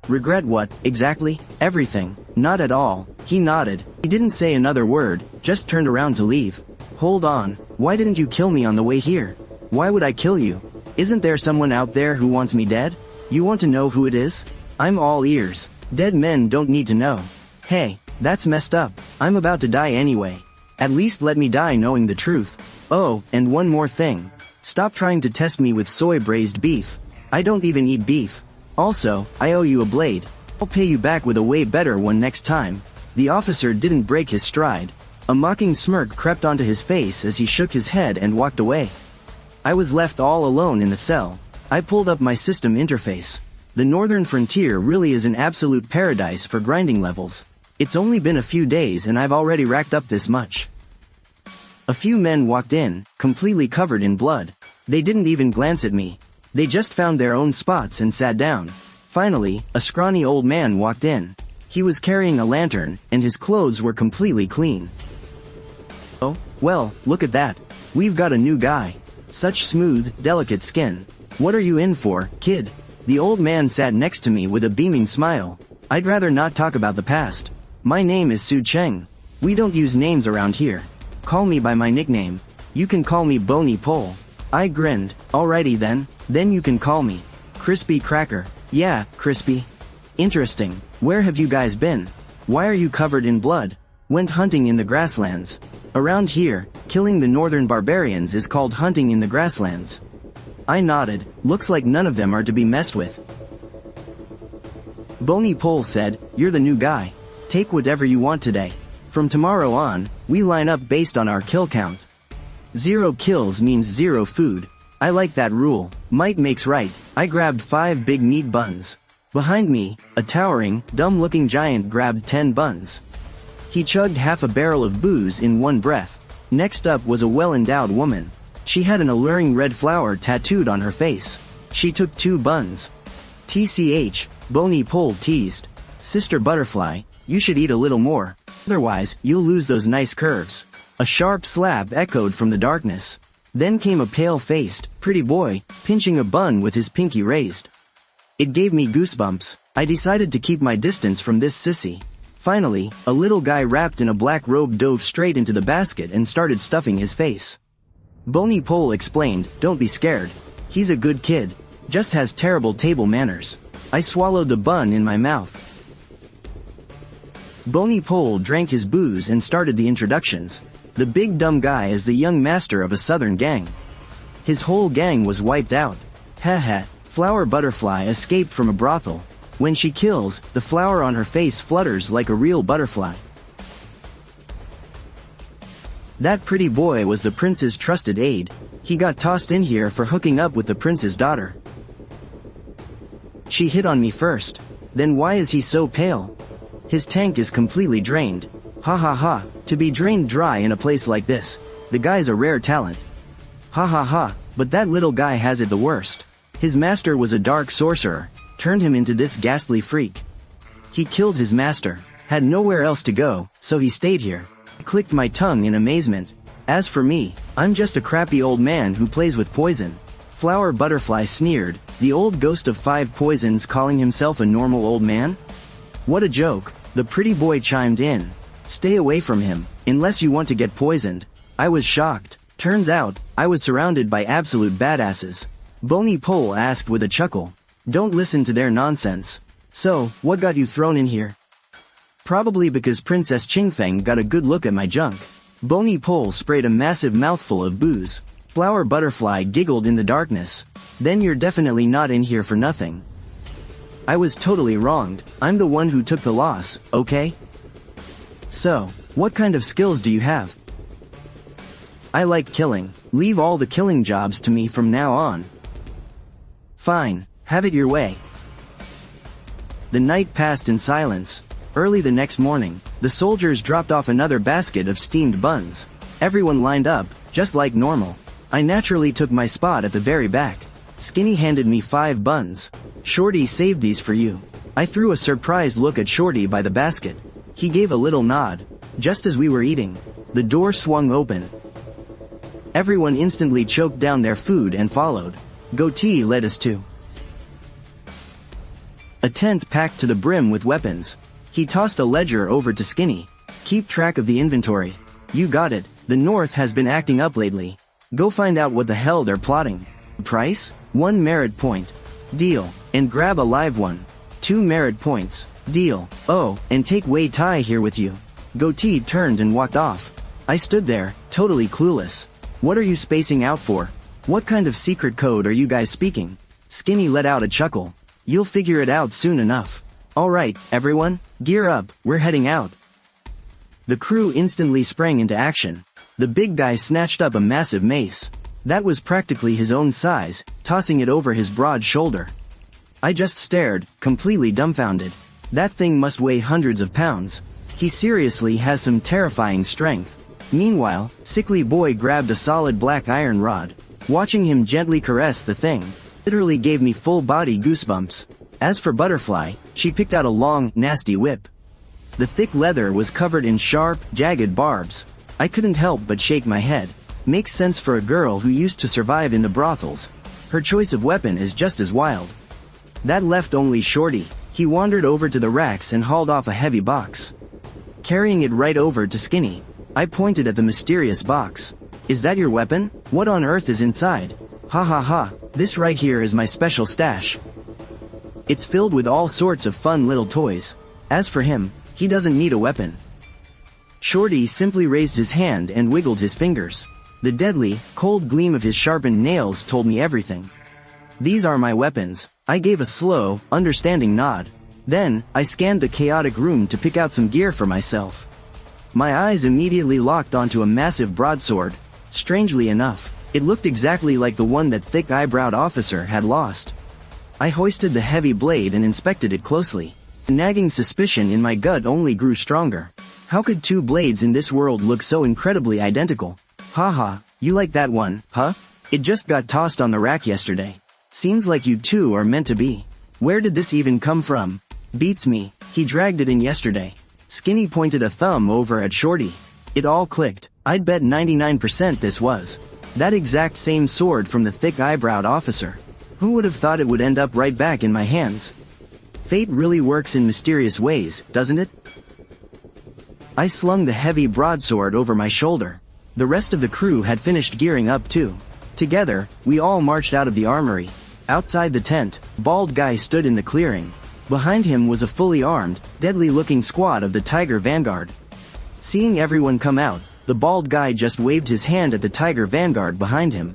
Regret what, exactly? Everything. Not at all. He nodded. He didn't say another word, just turned around to leave. Hold on. Why didn't you kill me on the way here? Why would I kill you? Isn't there someone out there who wants me dead? You want to know who it is? I'm all ears. Dead men don't need to know. Hey, that's messed up. I'm about to die anyway. At least let me die knowing the truth. Oh, and one more thing. Stop trying to test me with soy braised beef. I don't even eat beef. Also, I owe you a blade. I'll pay you back with a way better one next time. The officer didn't break his stride. A mocking smirk crept onto his face as he shook his head and walked away. I was left all alone in the cell. I pulled up my system interface. The northern frontier really is an absolute paradise for grinding levels. It's only been a few days and I've already racked up this much. A few men walked in, completely covered in blood. They didn't even glance at me. They just found their own spots and sat down. Finally, a scrawny old man walked in. He was carrying a lantern, and his clothes were completely clean. Oh, well, look at that. We've got a new guy. Such smooth, delicate skin. What are you in for, kid? The old man sat next to me with a beaming smile. I'd rather not talk about the past. My name is Su Cheng. We don't use names around here. Call me by my nickname. You can call me Bony Pole. I grinned. Alrighty then. Then you can call me Crispy Cracker. Yeah, Crispy. Interesting. Where have you guys been? Why are you covered in blood? Went hunting in the grasslands. Around here, killing the northern barbarians is called hunting in the grasslands. I nodded. Looks like none of them are to be messed with. Bony Pole said, you're the new guy. Take whatever you want today. From tomorrow on, we line up based on our kill count. 0 kills means 0 food. I like that rule. Might makes right. I grabbed 5 big meat buns. Behind me, a towering, dumb-looking giant grabbed 10 buns. He chugged half a barrel of booze in one breath. Next up was a well-endowed woman. She had an alluring red flower tattooed on her face. She took 2 buns. TCH, Bony Pole teased. Sister Butterfly, you should eat a little more. Otherwise, you'll lose those nice curves. A sharp slap echoed from the darkness. Then came a pale-faced, pretty boy, pinching a bun with his pinky raised. It gave me goosebumps. I decided to keep my distance from this sissy. Finally, a little guy wrapped in a black robe dove straight into the basket and started stuffing his face. Bony Pole explained, don't be scared. He's a good kid. Just has terrible table manners. I swallowed the bun in my mouth. Bony Pole drank his booze and started the introductions. The big dumb guy is the young master of a southern gang. His whole gang was wiped out. Haha, Flower Butterfly escaped from a brothel. When she kills, the flower on her face flutters like a real butterfly. That pretty boy was the prince's trusted aide. He got tossed in here for hooking up with the prince's daughter. She hit on me first. Then why is he so pale? His tank is completely drained. Ha ha ha, to be drained dry in a place like this. The guy's a rare talent. Ha ha ha, but that little guy has it the worst. His master was a dark sorcerer, turned him into this ghastly freak. He killed his master, had nowhere else to go, so he stayed here. I clicked my tongue in amazement. As for me, I'm just a crappy old man who plays with poison. Flower Butterfly sneered, The old ghost of 5 poisons calling himself a normal old man? What a joke, the pretty boy chimed in. Stay away from him, unless you want to get poisoned. I was shocked. Turns out, I was surrounded by absolute badasses. Bony Pole asked with a chuckle. Don't listen to their nonsense. So, what got you thrown in here? Probably because Princess Qingfeng got a good look at my junk. Bony Pole sprayed a massive mouthful of booze. Flower Butterfly giggled in the darkness. Then you're definitely not in here for nothing. I was totally wronged. I'm the one who took the loss, okay? So, what kind of skills do you have? I like killing. Leave all the killing jobs to me from now on. Fine, have it your way. The night passed in silence. Early the next morning, the soldiers dropped off another basket of steamed buns. Everyone lined up, just like normal. I naturally took my spot at the very back. Skinny handed me 5 buns. Shorty saved these for you. I threw a surprised look at Shorty by the basket. He gave a little nod. Just as we were eating, the door swung open. Everyone instantly choked down their food and followed. Goatee led us to a tent packed to the brim with weapons. He tossed a ledger over to Skinny. Keep track of the inventory. You got it, the North has been acting up lately. Go find out what the hell they're plotting. Price? 1 merit point. Deal. And grab a live one. 2 merit points. Deal. Oh, and take Wei Tai here with you. Goatee turned and walked off. I stood there, totally clueless. What are you spacing out for? What kind of secret code are you guys speaking? Skinny let out a chuckle. You'll figure it out soon enough. Alright, everyone, gear up, we're heading out. The crew instantly sprang into action. The big guy snatched up a massive mace. That was practically his own size, tossing it over his broad shoulder. I just stared, completely dumbfounded. That thing must weigh hundreds of pounds. He seriously has some terrifying strength. Meanwhile, Sickly Boy grabbed a solid black iron rod. Watching him gently caress the thing literally gave me full-body goosebumps. As for Butterfly, she picked out a long, nasty whip. The thick leather was covered in sharp, jagged barbs. I couldn't help but shake my head. Makes sense for a girl who used to survive in the brothels. Her choice of weapon is just as wild. That left only Shorty. He wandered over to the racks and hauled off a heavy box. Carrying it right over to Skinny, I pointed at the mysterious box. Is that your weapon? What on earth is inside? Ha ha ha, this right here is my special stash. It's filled with all sorts of fun little toys. As for him, he doesn't need a weapon. Shorty simply raised his hand and wiggled his fingers. The deadly, cold gleam of his sharpened nails told me everything. These are my weapons. I gave a slow, understanding nod. Then, I scanned the chaotic room to pick out some gear for myself. My eyes immediately locked onto a massive broadsword. Strangely enough, it looked exactly like the one that thick-eyebrowed officer had lost. I hoisted the heavy blade and inspected it closely. The nagging suspicion in my gut only grew stronger. How could 2 blades in this world look so incredibly identical? Haha, you like that one, huh? It just got tossed on the rack yesterday. Seems like you two are meant to be. Where did this even come from? Beats me, he dragged it in yesterday. Skinny pointed a thumb over at Shorty. It all clicked. I'd bet 99% this was that exact same sword from the thick-eyebrowed officer. Who would have thought it would end up right back in my hands? Fate really works in mysterious ways, doesn't it? I slung the heavy broadsword over my shoulder. The rest of the crew had finished gearing up too. Together, we all marched out of the armory. Outside the tent, Bald Guy stood in the clearing. Behind him was a fully armed, deadly-looking squad of the Tiger Vanguard. Seeing everyone come out, the Bald Guy just waved his hand at the Tiger Vanguard behind him.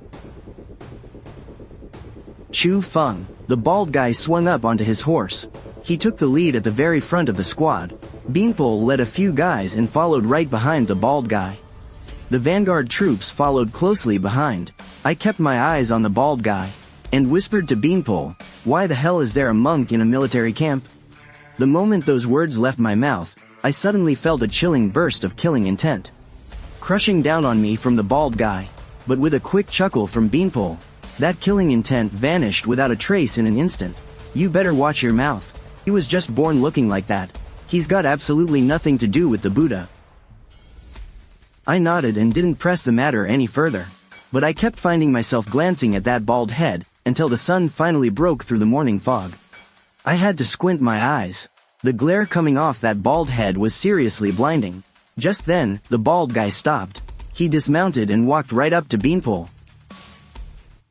Chu Feng, the Bald Guy swung up onto his horse. He took the lead at the very front of the squad. Beanpole led a few guys and followed right behind the Bald Guy. The Vanguard troops followed closely behind. I kept my eyes on the Bald Guy and whispered to Beanpole, "Why the hell is there a monk in a military camp?" The moment those words left my mouth, I suddenly felt a chilling burst of killing intent crushing down on me from the Bald Guy. But with a quick chuckle from Beanpole, that killing intent vanished without a trace in an instant. You better watch your mouth. He was just born looking like that. He's got absolutely nothing to do with the Buddha. I nodded and didn't press the matter any further. But I kept finding myself glancing at that bald head, until the sun finally broke through the morning fog. I had to squint my eyes. The glare coming off that bald head was seriously blinding. Just then, the bald guy stopped. He dismounted and walked right up to Beanpole.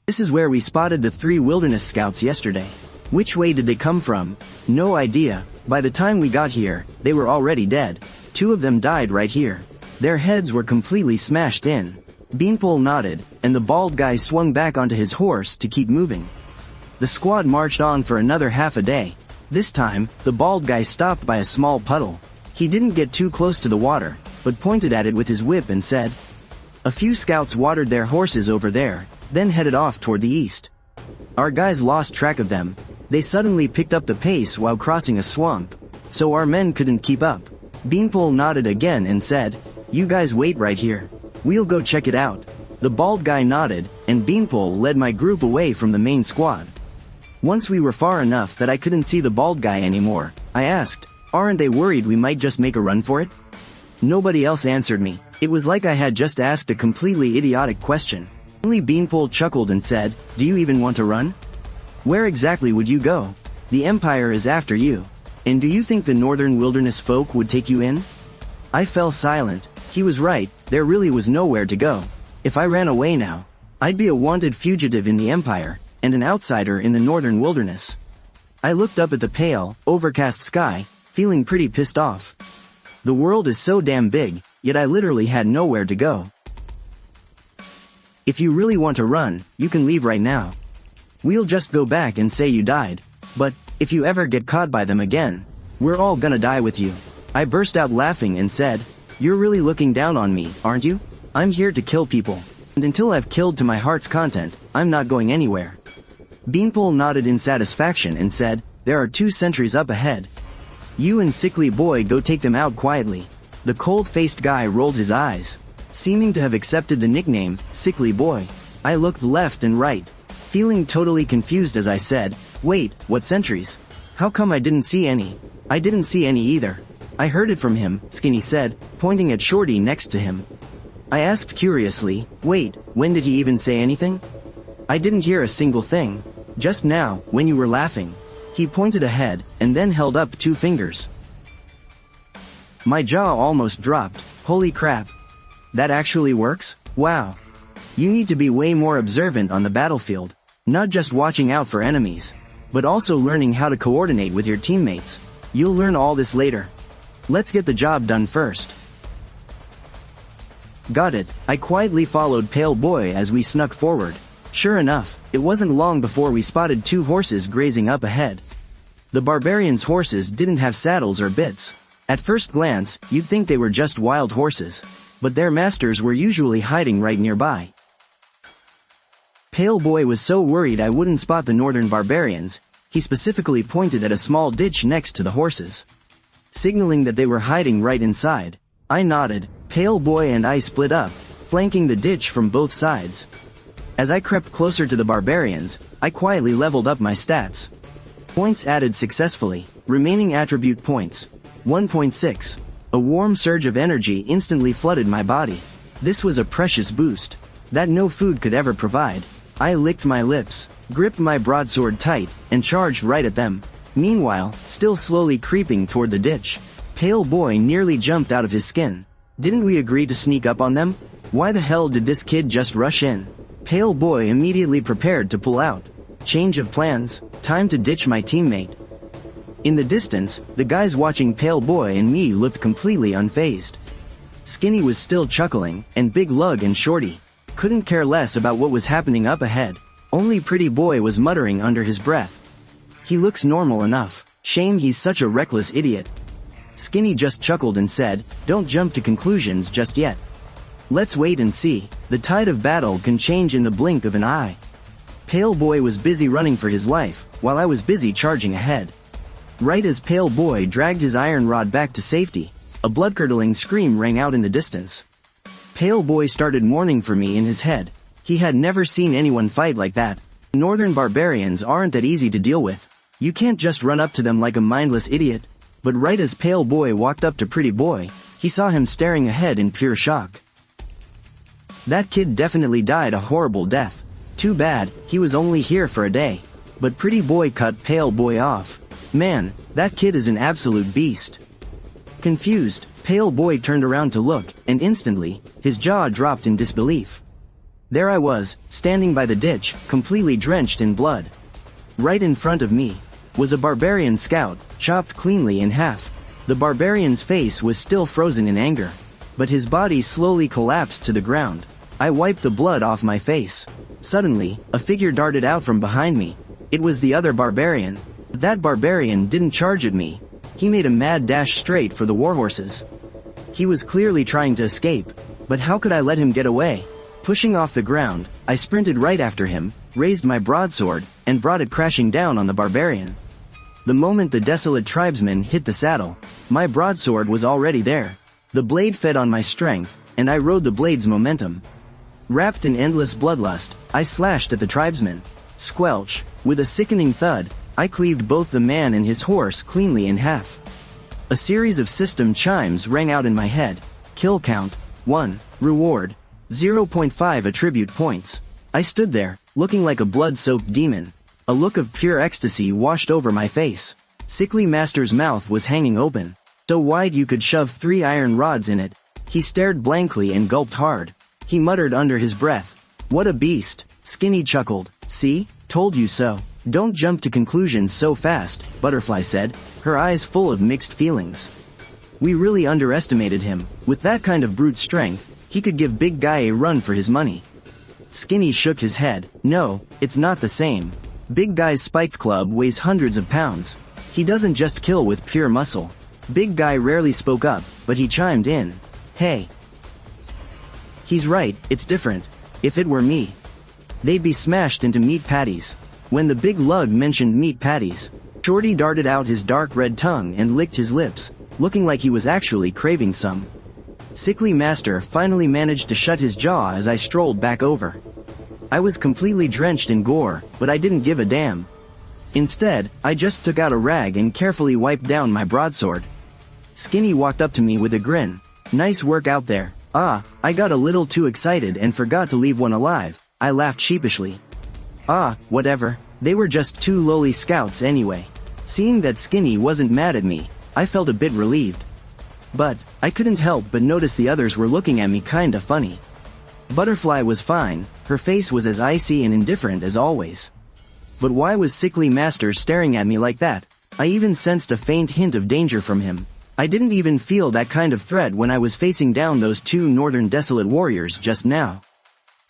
"This is where we spotted the 3 wilderness scouts yesterday. Which way did they come from?" "No idea. By the time we got here, they were already dead. 2 of them died right here. Their heads were completely smashed in." Beanpole nodded, and the bald guy swung back onto his horse to keep moving. The squad marched on for another half a day. This time, the bald guy stopped by a small puddle. He didn't get too close to the water, but pointed at it with his whip and said, "A few scouts watered their horses over there, then headed off toward the east. Our guys lost track of them. They suddenly picked up the pace while crossing a swamp, so our men couldn't keep up." Beanpole nodded again and said, "You guys wait right here. We'll go check it out." The bald guy nodded, and Beanpole led my group away from the main squad. Once we were far enough that I couldn't see the bald guy anymore, I asked, "Aren't they worried we might just make a run for it?" Nobody else answered me. It was like I had just asked a completely idiotic question. Only Beanpole chuckled and said, "Do you even want to run? Where exactly would you go? The Empire is after you. And do you think the northern wilderness folk would take you in?" I fell silent. He was right, there really was nowhere to go. If I ran away now, I'd be a wanted fugitive in the Empire, and an outsider in the northern wilderness. I looked up at the pale, overcast sky, feeling pretty pissed off. The world is so damn big, yet I literally had nowhere to go. "If you really want to run, you can leave right now. We'll just go back and say you died. But, if you ever get caught by them again, we're all gonna die with you." I burst out laughing and said, "You're really looking down on me, aren't you? I'm here to kill people. And until I've killed to my heart's content, I'm not going anywhere." Beanpole nodded in satisfaction and said, "There are 2 sentries up ahead. You and Sickly Boy go take them out quietly." The cold-faced guy rolled his eyes, seeming to have accepted the nickname, Sickly Boy. I looked left and right, feeling totally confused as I said, "Wait, what sentries? How come I didn't see any?" "I didn't see any either. I heard it from him," Skinny said, pointing at Shorty next to him. I asked curiously, "Wait, when did he even say anything?" "I didn't hear a single thing. Just now, when you were laughing." He pointed ahead, and then held up 2 fingers. My jaw almost dropped. Holy crap. That actually works? Wow. You need to be way more observant on the battlefield. Not just watching out for enemies, but also learning how to coordinate with your teammates. You'll learn all this later. Let's get the job done first. Got it. I quietly followed Pale Boy as we snuck forward. Sure enough, it wasn't long before we spotted 2 horses grazing up ahead. The barbarians' horses didn't have saddles or bits. At first glance, you'd think they were just wild horses, but their masters were usually hiding right nearby. Pale Boy was so worried I wouldn't spot the northern barbarians, he specifically pointed at a small ditch next to the horses, signaling that they were hiding right inside. I nodded. Pale Boy and I split up, flanking the ditch from both sides. As I crept closer to the barbarians, I quietly leveled up my stats. Points added successfully. Remaining attribute points, 1.6. A warm surge of energy instantly flooded my body. This was a precious boost that no food could ever provide. I licked my lips, gripped my broadsword tight, and charged right at them. Meanwhile, still slowly creeping toward the ditch, Pale Boy nearly jumped out of his skin. Didn't we agree to sneak up on them? Why the hell did this kid just rush in? Pale Boy immediately prepared to pull out. Change of plans, time to ditch my teammate. In the distance, the guys watching Pale Boy and me looked completely unfazed. Skinny was still chuckling, and Big Lug and Shorty couldn't care less about what was happening up ahead. Only Pretty Boy was muttering under his breath, "He looks normal enough. Shame he's such a reckless idiot." Skinny just chuckled and said, "Don't jump to conclusions just yet. Let's wait and see. The tide of battle can change in the blink of an eye." Pale Boy was busy running for his life, while I was busy charging ahead. Right as Pale Boy dragged his iron rod back to safety, a blood-curdling scream rang out in the distance. Pale Boy started mourning for me in his head. He had never seen anyone fight like that. Northern barbarians aren't that easy to deal with. You can't just run up to them like a mindless idiot. But right as Pale Boy walked up to Pretty Boy, he saw him staring ahead in pure shock. That kid definitely died a horrible death. Too bad, he was only here for a day. But pretty boy cut pale boy off. Man, that kid is an absolute beast. Confused, pale boy turned around to look, and instantly, his jaw dropped in disbelief. There I was, standing by the ditch, completely drenched in blood. Right in front of me was a barbarian scout, chopped cleanly in half. The barbarian's face was still frozen in anger, but his body slowly collapsed to the ground. I wiped the blood off my face. Suddenly, a figure darted out from behind me. It was the other barbarian. That barbarian didn't charge at me. He made a mad dash straight for the warhorses. He was clearly trying to escape, but how could I let him get away? Pushing off the ground, I sprinted right after him, raised my broadsword, and brought it crashing down on the barbarian. The moment the desolate tribesman hit the saddle, my broadsword was already there. The blade fed on my strength, and I rode the blade's momentum. Wrapped in endless bloodlust, I slashed at the tribesman. Squelch! With a sickening thud, I cleaved both the man and his horse cleanly in half. A series of system chimes rang out in my head. Kill count, 1. Reward, 0.5 attribute points. I stood there, looking like a blood-soaked demon. A look of pure ecstasy washed over my face. Sickly Master's mouth was hanging open, so wide you could shove 3 iron rods in it. He stared blankly and gulped hard. He muttered under his breath, "What a beast." Skinny chuckled. "See? Told you so." "Don't jump to conclusions so fast," Butterfly said, her eyes full of mixed feelings. "We really underestimated him. With that kind of brute strength, he could give Big Guy a run for his money." Skinny shook his head. "No, it's not the same. Big Guy's spiked club weighs hundreds of pounds. He doesn't just kill with pure muscle." Big Guy rarely spoke up, but he chimed in. "Hey. He's right, it's different. If it were me, they'd be smashed into meat patties." When the big lug mentioned meat patties, Shorty darted out his dark red tongue and licked his lips, looking like he was actually craving some. Sickly Master finally managed to shut his jaw as I strolled back over. I was completely drenched in gore, but I didn't give a damn. Instead, I just took out a rag and carefully wiped down my broadsword. Skinny walked up to me with a grin. "Nice work out there." "Ah, I got a little too excited and forgot to leave one alive," I laughed sheepishly. "Ah, whatever. They were just 2 lowly scouts anyway." Seeing that Skinny wasn't mad at me, I felt a bit relieved. But I couldn't help but notice the others were looking at me kinda funny. Butterfly was fine, her face was as icy and indifferent as always. But why was Sickly Master staring at me like that? I even sensed a faint hint of danger from him. I didn't even feel that kind of threat when I was facing down those 2 northern desolate warriors just now.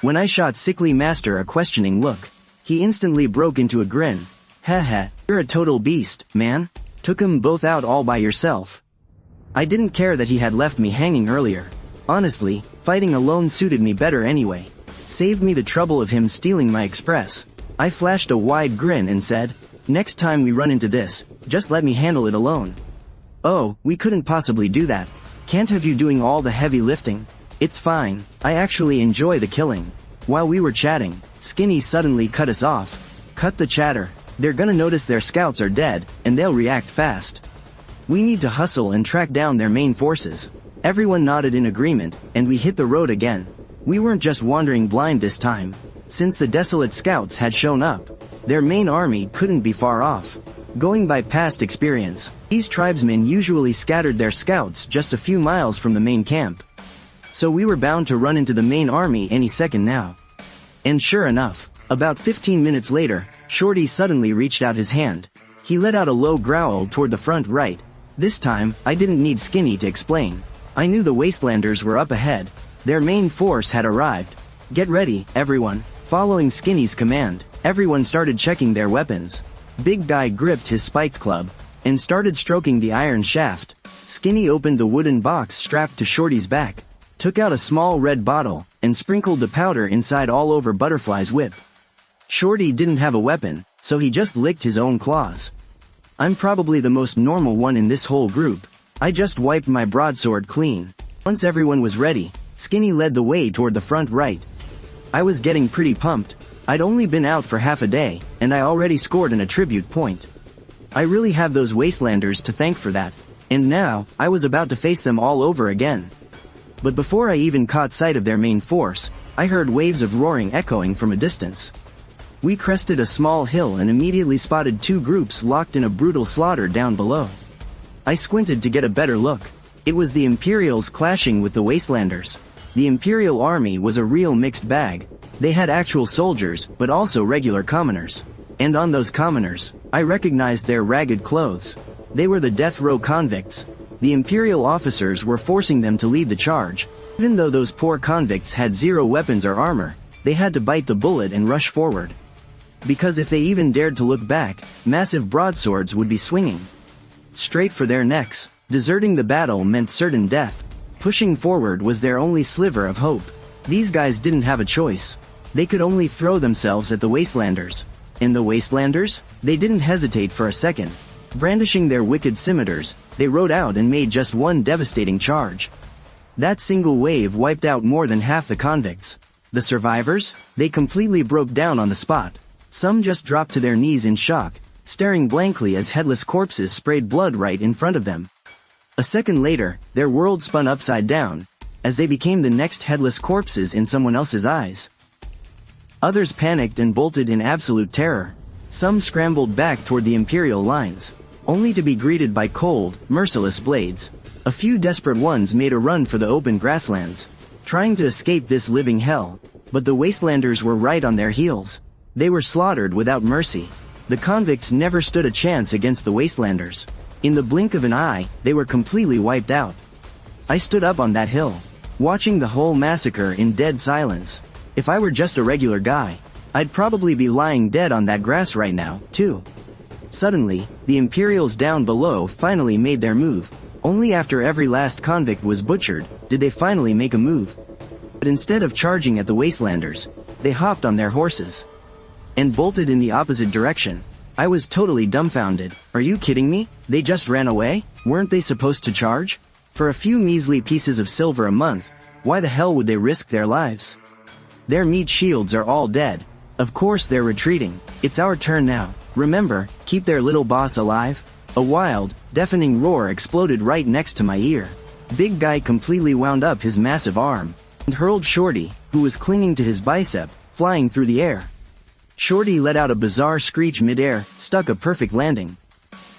When I shot Sickly Master a questioning look, he instantly broke into a grin. "Haha, you're a total beast, man. Took 'em both out all by yourself." I didn't care that he had left me hanging earlier. Honestly, fighting alone suited me better anyway. Saved me the trouble of him stealing my express. I flashed a wide grin and said, "Next time we run into this, just let me handle it alone." "Oh, we couldn't possibly do that. Can't have you doing all the heavy lifting." "It's fine, I actually enjoy the killing." While we were chatting, Skinny suddenly cut us off. "Cut the chatter. They're gonna notice their scouts are dead, and they'll react fast. We need to hustle and track down their main forces." Everyone nodded in agreement, and we hit the road again. We weren't just wandering blind this time. Since the desolate scouts had shown up, their main army couldn't be far off. Going by past experience, these tribesmen usually scattered their scouts just a few miles from the main camp. So we were bound to run into the main army any second now. And sure enough, about 15 minutes later, Shorty suddenly reached out his hand. He let out a low growl toward the front right. This time, I didn't need Skinny to explain. I knew the Wastelanders were up ahead. Their main force had arrived. "Get ready, everyone." Following Skinny's command, everyone started checking their weapons. Big Guy gripped his spiked club and started stroking the iron shaft. Skinny opened the wooden box strapped to Shorty's back, took out a small red bottle, and sprinkled the powder inside all over Butterfly's whip. Shorty didn't have a weapon, so he just licked his own claws. I'm probably the most normal one in this whole group. I just wiped my broadsword clean. Once everyone was ready, Skinny led the way toward the front right. I was getting pretty pumped. I'd only been out for half a day, and I already scored an attribute point. I really have those Wastelanders to thank for that. And now, I was about to face them all over again. But before I even caught sight of their main force, I heard waves of roaring echoing from a distance. We crested a small hill and immediately spotted two groups locked in a brutal slaughter down below. I squinted to get a better look. It was the Imperials clashing with the Wastelanders. The Imperial army was a real mixed bag. They had actual soldiers, but also regular commoners. And on those commoners, I recognized their ragged clothes. They were the death row convicts. The Imperial officers were forcing them to lead the charge. Even though those poor convicts had zero weapons or armor, they had to bite the bullet and rush forward. Because if they even dared to look back, massive broadswords would be swinging straight for their necks. Deserting the battle meant certain death. Pushing forward was their only sliver of hope. These guys didn't have a choice. They could only throw themselves at the Wastelanders. And the Wastelanders? They didn't hesitate for a second. Brandishing their wicked scimitars, they rode out and made just one devastating charge. That single wave wiped out more than half the convicts. The survivors? They completely broke down on the spot. Some just dropped to their knees in shock, staring blankly as headless corpses sprayed blood right in front of them. A second later, their world spun upside down, as they became the next headless corpses in someone else's eyes. Others panicked and bolted in absolute terror. Some scrambled back toward the Imperial lines, only to be greeted by cold, merciless blades. A few desperate ones made a run for the open grasslands, trying to escape this living hell, but the Wastelanders were right on their heels. They were slaughtered without mercy. The convicts never stood a chance against the Wastelanders. In the blink of an eye, they were completely wiped out. I stood up on that hill, watching the whole massacre in dead silence. If I were just a regular guy, I'd probably be lying dead on that grass right now, too. Suddenly, the Imperials down below finally made their move. Only after every last convict was butchered, did they finally make a move. But instead of charging at the Wastelanders, they hopped on their horses and bolted in the opposite direction. I was totally dumbfounded. Are you kidding me? They just ran away? Weren't they supposed to charge? For a few measly pieces of silver a month, why the hell would they risk their lives? Their meat shields are all dead. Of course they're retreating. It's our turn now. Remember, keep their little boss alive. A wild, deafening roar exploded right next to my ear. Big Guy completely wound up his massive arm and hurled Shorty, who was clinging to his bicep, flying through the air. Shorty let out a bizarre screech mid-air, stuck a perfect landing,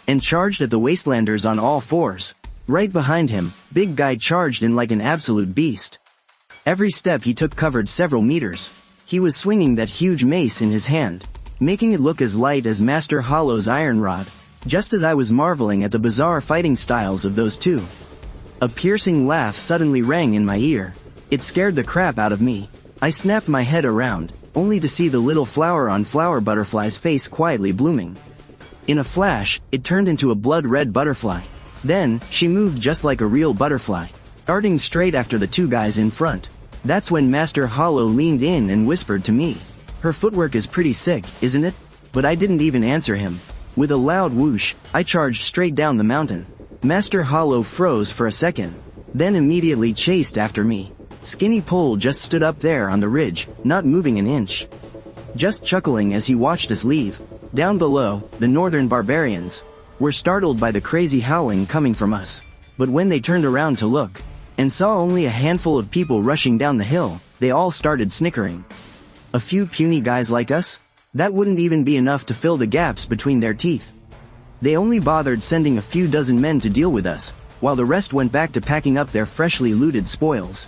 and charged at the Wastelanders on all fours. Right behind him, Big Guy charged in like an absolute beast. Every step he took covered several meters. He was swinging that huge mace in his hand, making it look as light as Master Hollow's iron rod. Just as I was marveling at the bizarre fighting styles of those two, a piercing laugh suddenly rang in my ear. It scared the crap out of me. I snapped my head around, only to see the little flower-on-flower butterfly's face quietly blooming. In a flash, it turned into a blood-red butterfly. Then, she moved just like a real butterfly, darting straight after the two guys in front. That's when Master Hollow leaned in and whispered to me, "Her footwork is pretty sick, isn't it?" But I didn't even answer him. With a loud whoosh, I charged straight down the mountain. Master Hollow froze for a second, then immediately chased after me. Skinny Pole just stood up there on the ridge, not moving an inch, just chuckling as he watched us leave. Down below, the northern barbarians were startled by the crazy howling coming from us. But when they turned around to look, and saw only a handful of people rushing down the hill, they all started snickering. A few puny guys like us? That wouldn't even be enough to fill the gaps between their teeth. They only bothered sending a few dozen men to deal with us, while the rest went back to packing up their freshly looted spoils.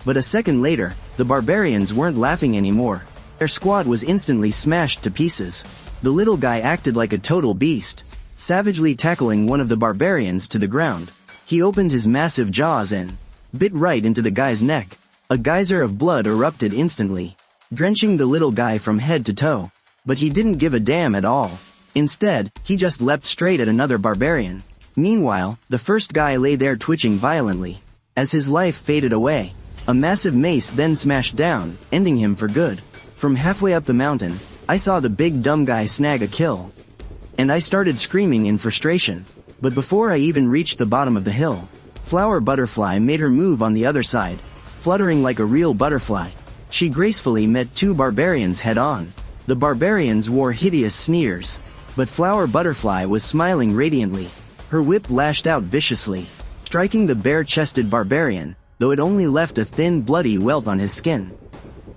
But a second later, the barbarians weren't laughing anymore. Their squad was instantly smashed to pieces. The little guy acted like a total beast, savagely tackling one of the barbarians to the ground. He opened his massive jaws and bit right into the guy's neck. A geyser of blood erupted instantly, drenching the little guy from head to toe. But he didn't give a damn at all. Instead, he just leapt straight at another barbarian. Meanwhile, the first guy lay there twitching violently. As his life faded away, a massive mace then smashed down, ending him for good. From halfway up the mountain, I saw the big dumb guy snag a kill, and I started screaming in frustration. But before I even reached the bottom of the hill, Flower Butterfly made her move on the other side, fluttering like a real butterfly. She gracefully met two barbarians head-on. The barbarians wore hideous sneers, but Flower Butterfly was smiling radiantly. Her whip lashed out viciously, striking the bare-chested barbarian, though it only left a thin bloody welt on his skin.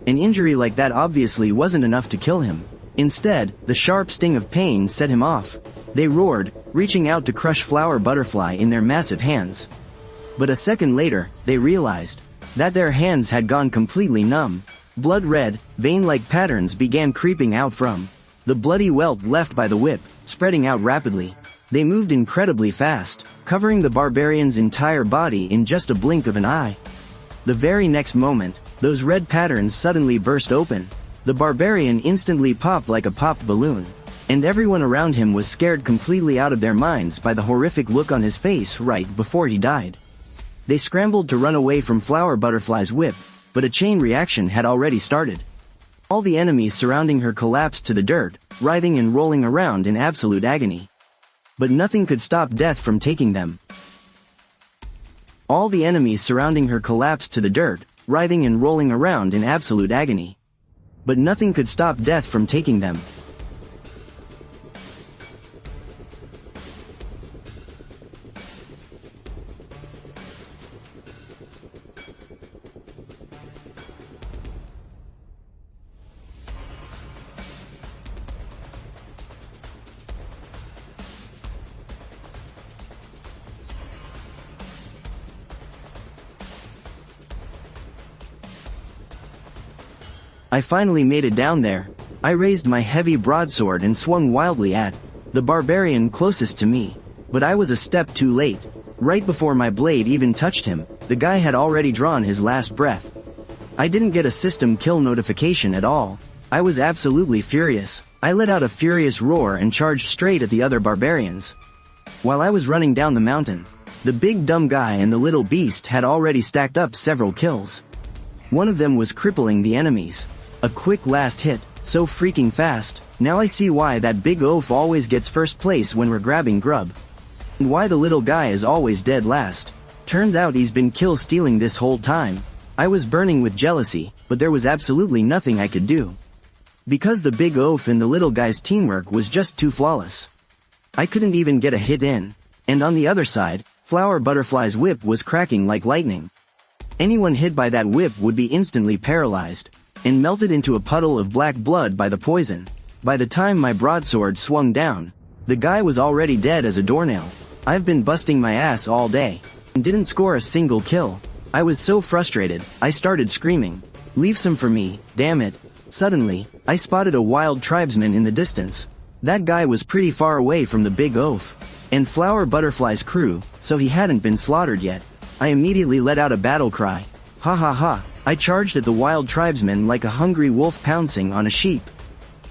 An injury like that obviously wasn't enough to kill him. Instead, the sharp sting of pain set him off. They roared, reaching out to crush Flower Butterfly in their massive hands. But a second later, they realized that their hands had gone completely numb. Blood-red, vein-like patterns began creeping out from the bloody welt left by the whip, spreading out rapidly. They moved incredibly fast, covering the barbarian's entire body in just a blink of an eye. The very next moment, those red patterns suddenly burst open. The barbarian instantly popped like a popped balloon, and everyone around him was scared completely out of their minds by the horrific look on his face right before he died. They scrambled to run away from Flower Butterfly's whip, but a chain reaction had already started. All the enemies surrounding her collapsed to the dirt, writhing and rolling around in absolute agony. But nothing could stop death from taking them. All the enemies surrounding her collapsed to the dirt, writhing and rolling around in absolute agony. But nothing could stop death from taking them. I finally made it down there. I raised my heavy broadsword and swung wildly at the barbarian closest to me. But I was a step too late. Right before my blade even touched him, the guy had already drawn his last breath. I didn't get a system kill notification at all. I was absolutely furious. I let out a furious roar and charged straight at the other barbarians. While I was running down the mountain, the big dumb guy and the little beast had already stacked up several kills. One of them was crippling the enemies. A quick last hit, so freaking fast. Now I see why that big oaf always gets first place when we're grabbing grub. And why the little guy is always dead last. Turns out he's been kill stealing this whole time. I was burning with jealousy, but there was absolutely nothing I could do. Because the big oaf and the little guy's teamwork was just too flawless. I couldn't even get a hit in. And on the other side, Flower Butterfly's whip was cracking like lightning. Anyone hit by that whip would be instantly paralyzed and melted into a puddle of black blood by the poison. By the time my broadsword swung down, the guy was already dead as a doornail. I've been busting my ass all day and didn't score a single kill. I was so frustrated, I started screaming, "Leave some for me, damn it." Suddenly, I spotted a wild tribesman in the distance. That guy was pretty far away from the big oaf and Flower Butterfly's crew, so he hadn't been slaughtered yet. I immediately let out a battle cry. Ha ha ha. I charged at the wild tribesman like a hungry wolf pouncing on a sheep.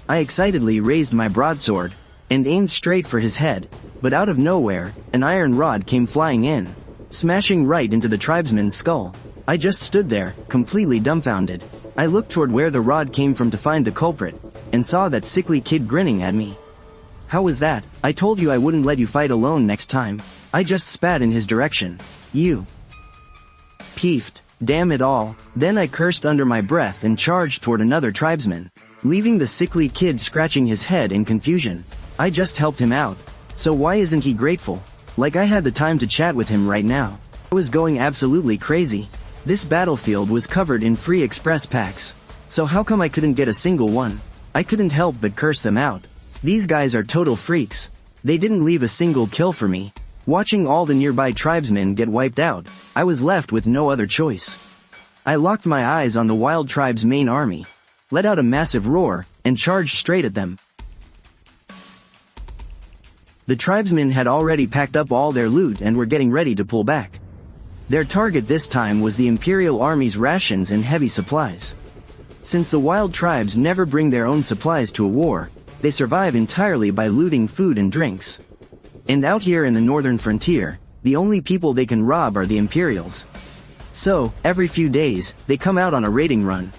I excitedly raised my broadsword and aimed straight for his head, but out of nowhere, an iron rod came flying in, smashing right into the tribesman's skull. I just stood there, completely dumbfounded. I looked toward where the rod came from to find the culprit, and saw that sickly kid grinning at me. "How was that? I told you I wouldn't let you fight alone next time." I just spat in his direction. "You peeved. Damn it all." Then I cursed under my breath and charged toward another tribesman, leaving the sickly kid scratching his head in confusion. I just helped him out. So why isn't he grateful? Like I had the time to chat with him right now. I was going absolutely crazy. This battlefield was covered in free express packs. So how come I couldn't get a single one? I couldn't help but curse them out. These guys are total freaks. They didn't leave a single kill for me. Watching all the nearby tribesmen get wiped out, I was left with no other choice. I locked my eyes on the wild tribe's main army, let out a massive roar, and charged straight at them. The tribesmen had already packed up all their loot and were getting ready to pull back. Their target this time was the Imperial Army's rations and heavy supplies. Since the wild tribes never bring their own supplies to a war, they survive entirely by looting food and drinks. And out here in the northern frontier, the only people they can rob are the Imperials. So, every few days, they come out on a raiding run.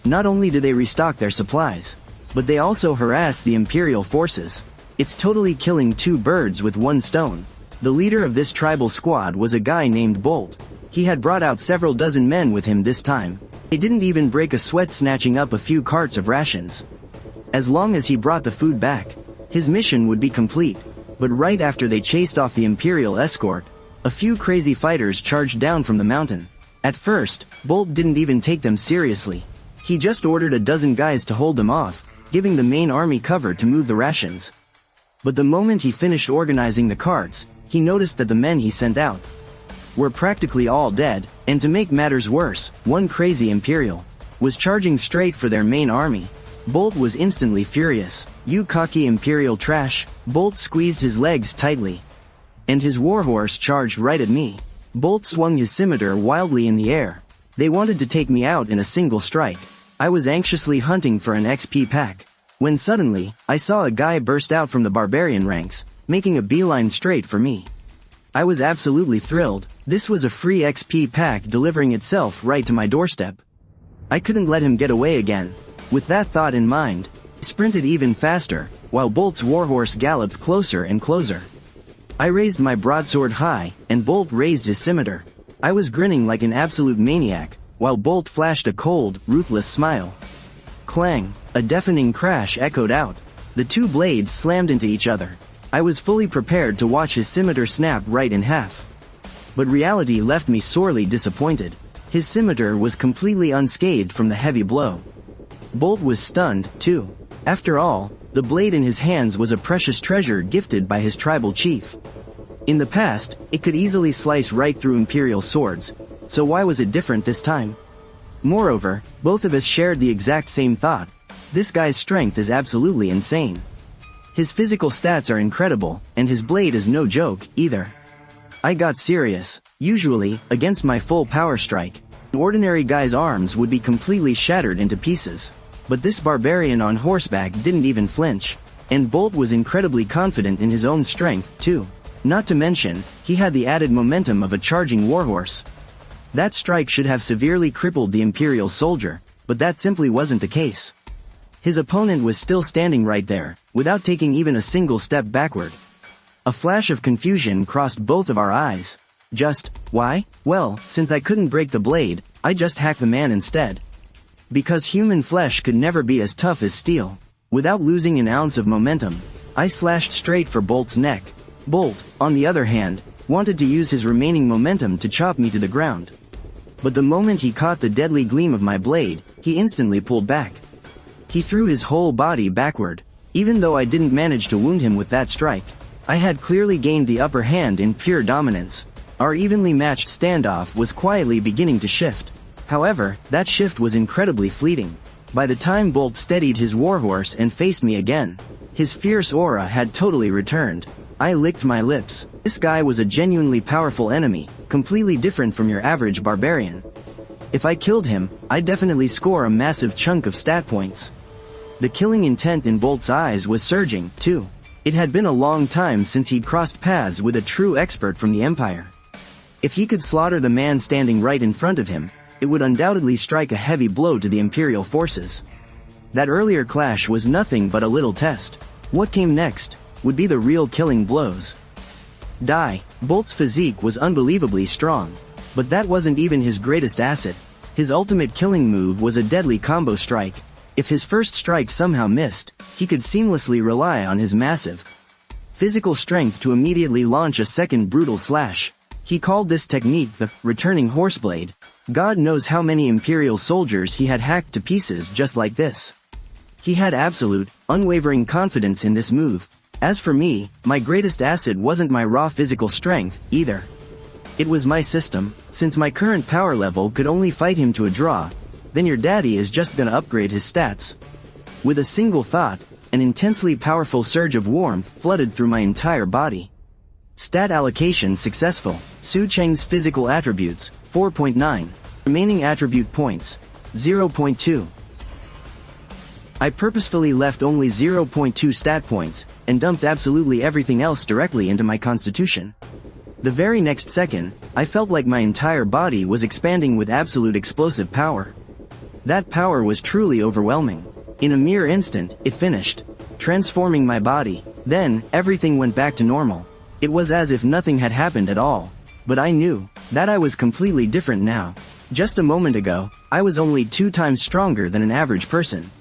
Not only do they restock their supplies, but they also harass the Imperial forces. It's totally killing two birds with one stone. The leader of this tribal squad was a guy named Bolt. He had brought out several dozen men with him this time. They didn't even break a sweat snatching up a few carts of rations. As long as he brought the food back, his mission would be complete. But right after they chased off the Imperial escort, a few crazy fighters charged down from the mountain. At first, Bolt didn't even take them seriously. He just ordered a dozen guys to hold them off, giving the main army cover to move the rations. But the moment he finished organizing the carts, he noticed that the men he sent out were practically all dead, and to make matters worse, one crazy Imperial was charging straight for their main army. Bolt was instantly furious. "You cocky Imperial trash!" Bolt squeezed his legs tightly, and his warhorse charged right at me. Bolt swung his scimitar wildly in the air. They wanted to take me out in a single strike. I was anxiously hunting for an XP pack, when suddenly, I saw a guy burst out from the barbarian ranks, making a beeline straight for me. I was absolutely thrilled. This was a free XP pack delivering itself right to my doorstep. I couldn't let him get away again. With that thought in mind, I sprinted even faster, while Bolt's warhorse galloped closer and closer. I raised my broadsword high, and Bolt raised his scimitar. I was grinning like an absolute maniac, while Bolt flashed a cold, ruthless smile. Clang! A deafening crash echoed out. The two blades slammed into each other. I was fully prepared to watch his scimitar snap right in half. But reality left me sorely disappointed. His scimitar was completely unscathed from the heavy blow. Bolt was stunned, too. After all, the blade in his hands was a precious treasure gifted by his tribal chief. In the past, it could easily slice right through Imperial swords, so why was it different this time? Moreover, both of us shared the exact same thought. This guy's strength is absolutely insane. His physical stats are incredible, and his blade is no joke, either. I got serious. Usually, against my full power strike, an ordinary guy's arms would be completely shattered into pieces. But this barbarian on horseback didn't even flinch, and Bolt was incredibly confident in his own strength, too. Not to mention, he had the added momentum of a charging warhorse. That strike should have severely crippled the Imperial soldier, but that simply wasn't the case. His opponent was still standing right there, without taking even a single step backward. A flash of confusion crossed both of our eyes. Why? Well, since I couldn't break the blade, I just hacked the man instead. Because human flesh could never be as tough as steel. Without losing an ounce of momentum, I slashed straight for Bolt's neck. Bolt, on the other hand, wanted to use his remaining momentum to chop me to the ground. But the moment he caught the deadly gleam of my blade, he instantly pulled back. He threw his whole body backward. Even though I didn't manage to wound him with that strike, I had clearly gained the upper hand in pure dominance. Our evenly matched standoff was quietly beginning to shift. However, that shift was incredibly fleeting. By the time Bolt steadied his warhorse and faced me again, his fierce aura had totally returned. I licked my lips. This guy was a genuinely powerful enemy, completely different from your average barbarian. If I killed him, I'd definitely score a massive chunk of stat points. The killing intent in Bolt's eyes was surging, too. It had been a long time since he'd crossed paths with a true expert from the Empire. If he could slaughter the man standing right in front of him, it would undoubtedly strike a heavy blow to the Imperial forces. That earlier clash was nothing but a little test. What came next would be the real killing blows. Bolt's physique was unbelievably strong, but that wasn't even his greatest asset. His ultimate killing move was a deadly combo strike. If his first strike somehow missed, he could seamlessly rely on his massive physical strength to immediately launch a second brutal slash. He called this technique the returning horseblade. God knows how many Imperial soldiers he had hacked to pieces just like this. He had absolute, unwavering confidence in this move. As for me, my greatest asset wasn't my raw physical strength, either. It was my system. Since my current power level could only fight him to a draw, then your daddy is just gonna upgrade his stats. With a single thought, an intensely powerful surge of warmth flooded through my entire body. Stat allocation successful. Su Cheng's physical attributes, 4.9. Remaining attribute points, 0.2. I purposefully left only 0.2 stat points, and dumped absolutely everything else directly into my constitution. The very next second, I felt like my entire body was expanding with absolute explosive power. That power was truly overwhelming. In a mere instant, it finished, transforming my body. Then, everything went back to normal. It was as if nothing had happened at all. But I knew that I was completely different now. Just a moment ago, I was only 2 times stronger than an average person.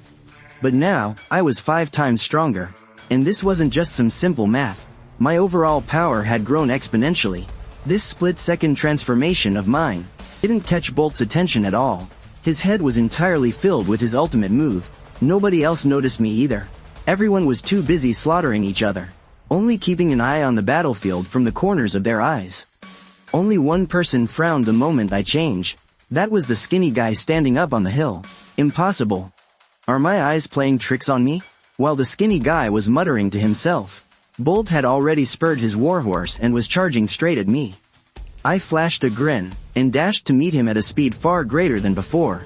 But now, I was 5 times stronger. And this wasn't just some simple math. My overall power had grown exponentially. This split-second transformation of mine Didn't catch Bolt's attention at all. His head was entirely filled with his ultimate move. Nobody else noticed me either. Everyone was too busy slaughtering each other, only keeping an eye on the battlefield from the corners of their eyes. Only one person frowned the moment I changed. That was the skinny guy standing up on the hill. Impossible. Are my eyes playing tricks on me? While the skinny guy was muttering to himself, Bolt had already spurred his warhorse and was charging straight at me. I flashed a grin, and dashed to meet him at a speed far greater than before.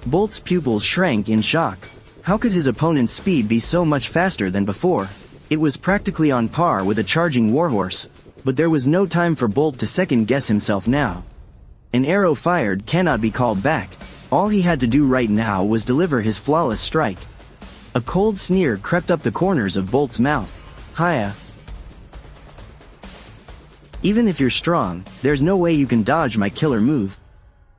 Bolt's pupils shrank in shock. How could his opponent's speed be so much faster than before? It was practically on par with a charging warhorse, but there was no time for Bolt to second-guess himself now. An arrow fired cannot be called back. All he had to do right now was deliver his flawless strike. A cold sneer crept up the corners of Bolt's mouth. Hiya. Even if you're strong, there's no way you can dodge my killer move.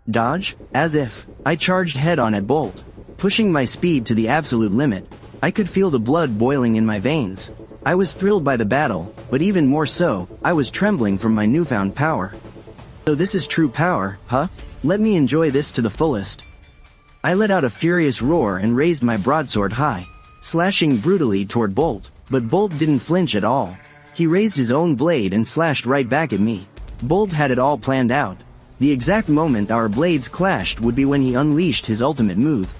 Dodge? As if. I charged head-on at Bolt, pushing my speed to the absolute limit. I could feel the blood boiling in my veins. I was thrilled by the battle, but even more so, I was trembling from my newfound power. So this is true power, huh? Let me enjoy this to the fullest. I let out a furious roar and raised my broadsword high, slashing brutally toward Bolt, but Bolt didn't flinch at all. He raised his own blade and slashed right back at me. Bolt had it all planned out. The exact moment our blades clashed would be when he unleashed his ultimate move.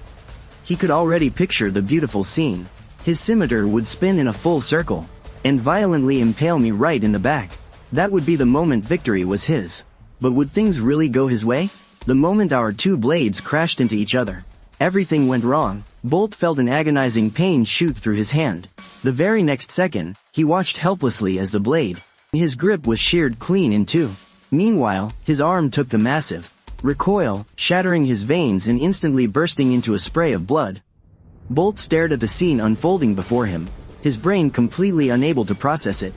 He could already picture the beautiful scene. His scimitar would spin in a full circle, and violently impale me right in the back. That would be the moment victory was his. But would things really go his way? The moment our two blades crashed into each other, everything went wrong. Bolt felt an agonizing pain shoot through his hand. The very next second, he watched helplessly as the blade, his grip was sheared clean in two. Meanwhile, his arm took the massive recoil, shattering his veins and instantly bursting into a spray of blood. Bolt stared at the scene unfolding before him, his brain completely unable to process it.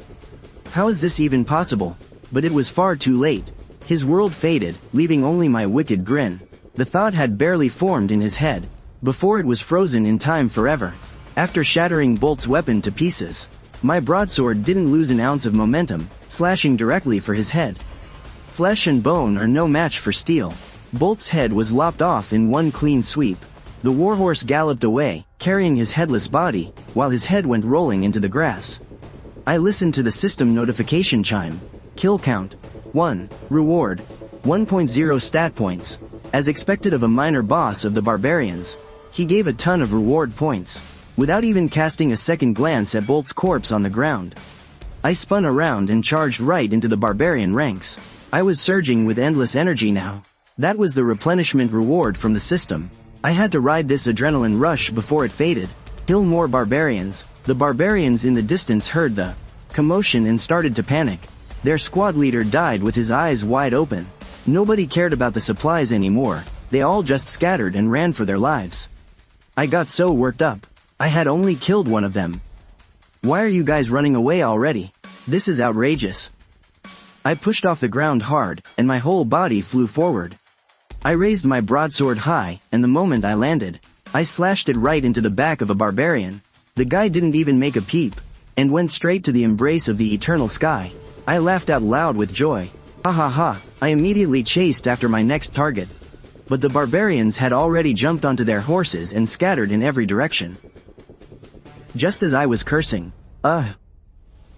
How is this even possible? But it was far too late. His world faded, leaving only my wicked grin. The thought had barely formed in his head, before it was frozen in time forever. After shattering Bolt's weapon to pieces, my broadsword didn't lose an ounce of momentum, slashing directly for his head. Flesh and bone are no match for steel. Bolt's head was lopped off in one clean sweep. The warhorse galloped away, carrying his headless body, while his head went rolling into the grass. I listened to the system notification chime. Kill count. 1. Reward. 1.0 stat points. As expected of a minor boss of the barbarians, he gave a ton of reward points, without even casting a second glance at Bolt's corpse on the ground. I spun around and charged right into the barbarian ranks. I was surging with endless energy now. That was the replenishment reward from the system. I had to ride this adrenaline rush before it faded. Kill more barbarians. The barbarians in the distance heard the commotion and started to panic. Their squad leader died with his eyes wide open. Nobody cared about the supplies anymore. They all just scattered and ran for their lives. I got so worked up. I had only killed one of them. Why are you guys running away already? This is outrageous. I pushed off the ground hard, and my whole body flew forward. I raised my broadsword high, and the moment I landed, I slashed it right into the back of a barbarian. The guy didn't even make a peep, and went straight to the embrace of the eternal sky. I laughed out loud with joy. Ha ha ha, I immediately chased after my next target. But the barbarians had already jumped onto their horses and scattered in every direction. Just as I was cursing,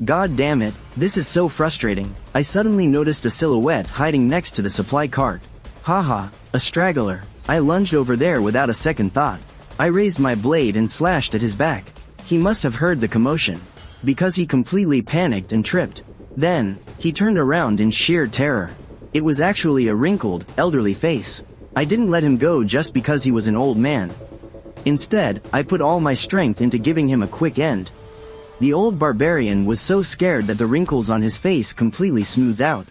God damn it, this is so frustrating. I suddenly noticed a silhouette hiding next to the supply cart. Haha, a straggler. I lunged over there without a second thought. I raised my blade and slashed at his back. He must have heard the commotion, because he completely panicked and tripped. Then, he turned around in sheer terror. It was actually a wrinkled, elderly face. I didn't let him go just because he was an old man. Instead, I put all my strength into giving him a quick end. The old barbarian was so scared that the wrinkles on his face completely smoothed out.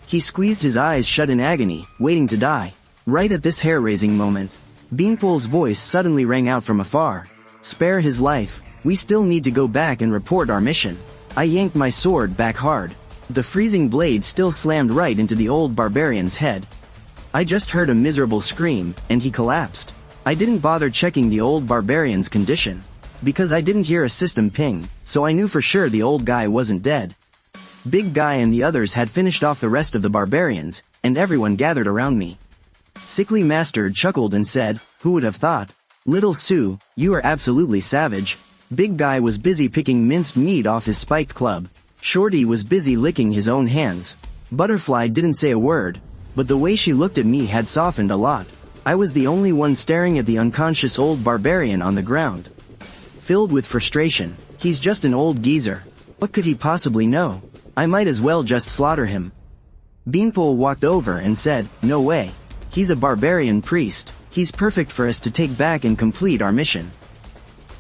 He squeezed his eyes shut in agony, waiting to die. Right at this hair-raising moment, Beanpole's voice suddenly rang out from afar. Spare his life. We still need to go back and report our mission. I yanked my sword back hard. The freezing blade still slammed right into the old barbarian's head. I just heard a miserable scream, and he collapsed. I didn't bother checking the old barbarian's condition, because I didn't hear a system ping, so I knew for sure the old guy wasn't dead. Big Guy and the others had finished off the rest of the barbarians, and everyone gathered around me. Sickly Master chuckled and said, "Who would have thought? Little Sue, you are absolutely savage." Big Guy was busy picking minced meat off his spiked club. Shorty was busy licking his own hands. Butterfly didn't say a word, but the way she looked at me had softened a lot. I was the only one staring at the unconscious old barbarian on the ground. Filled with frustration, he's just an old geezer. What could he possibly know? I might as well just slaughter him. Beanpole walked over and said, "No way. He's a barbarian priest. He's perfect for us to take back and complete our mission."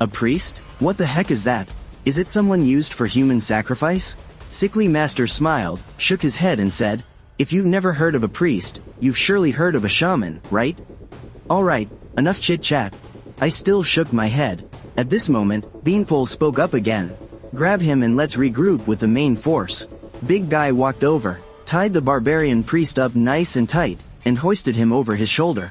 A priest? What the heck is that? Is it someone used for human sacrifice? Sickly Master smiled, shook his head and said, "If you've never heard of a priest, you've surely heard of a shaman, right?" Alright, enough chit-chat. I still shook my head. At this moment, Beanpole spoke up again. "Grab him and let's regroup with the main force." Big Guy walked over, tied the barbarian priest up nice and tight, and hoisted him over his shoulder.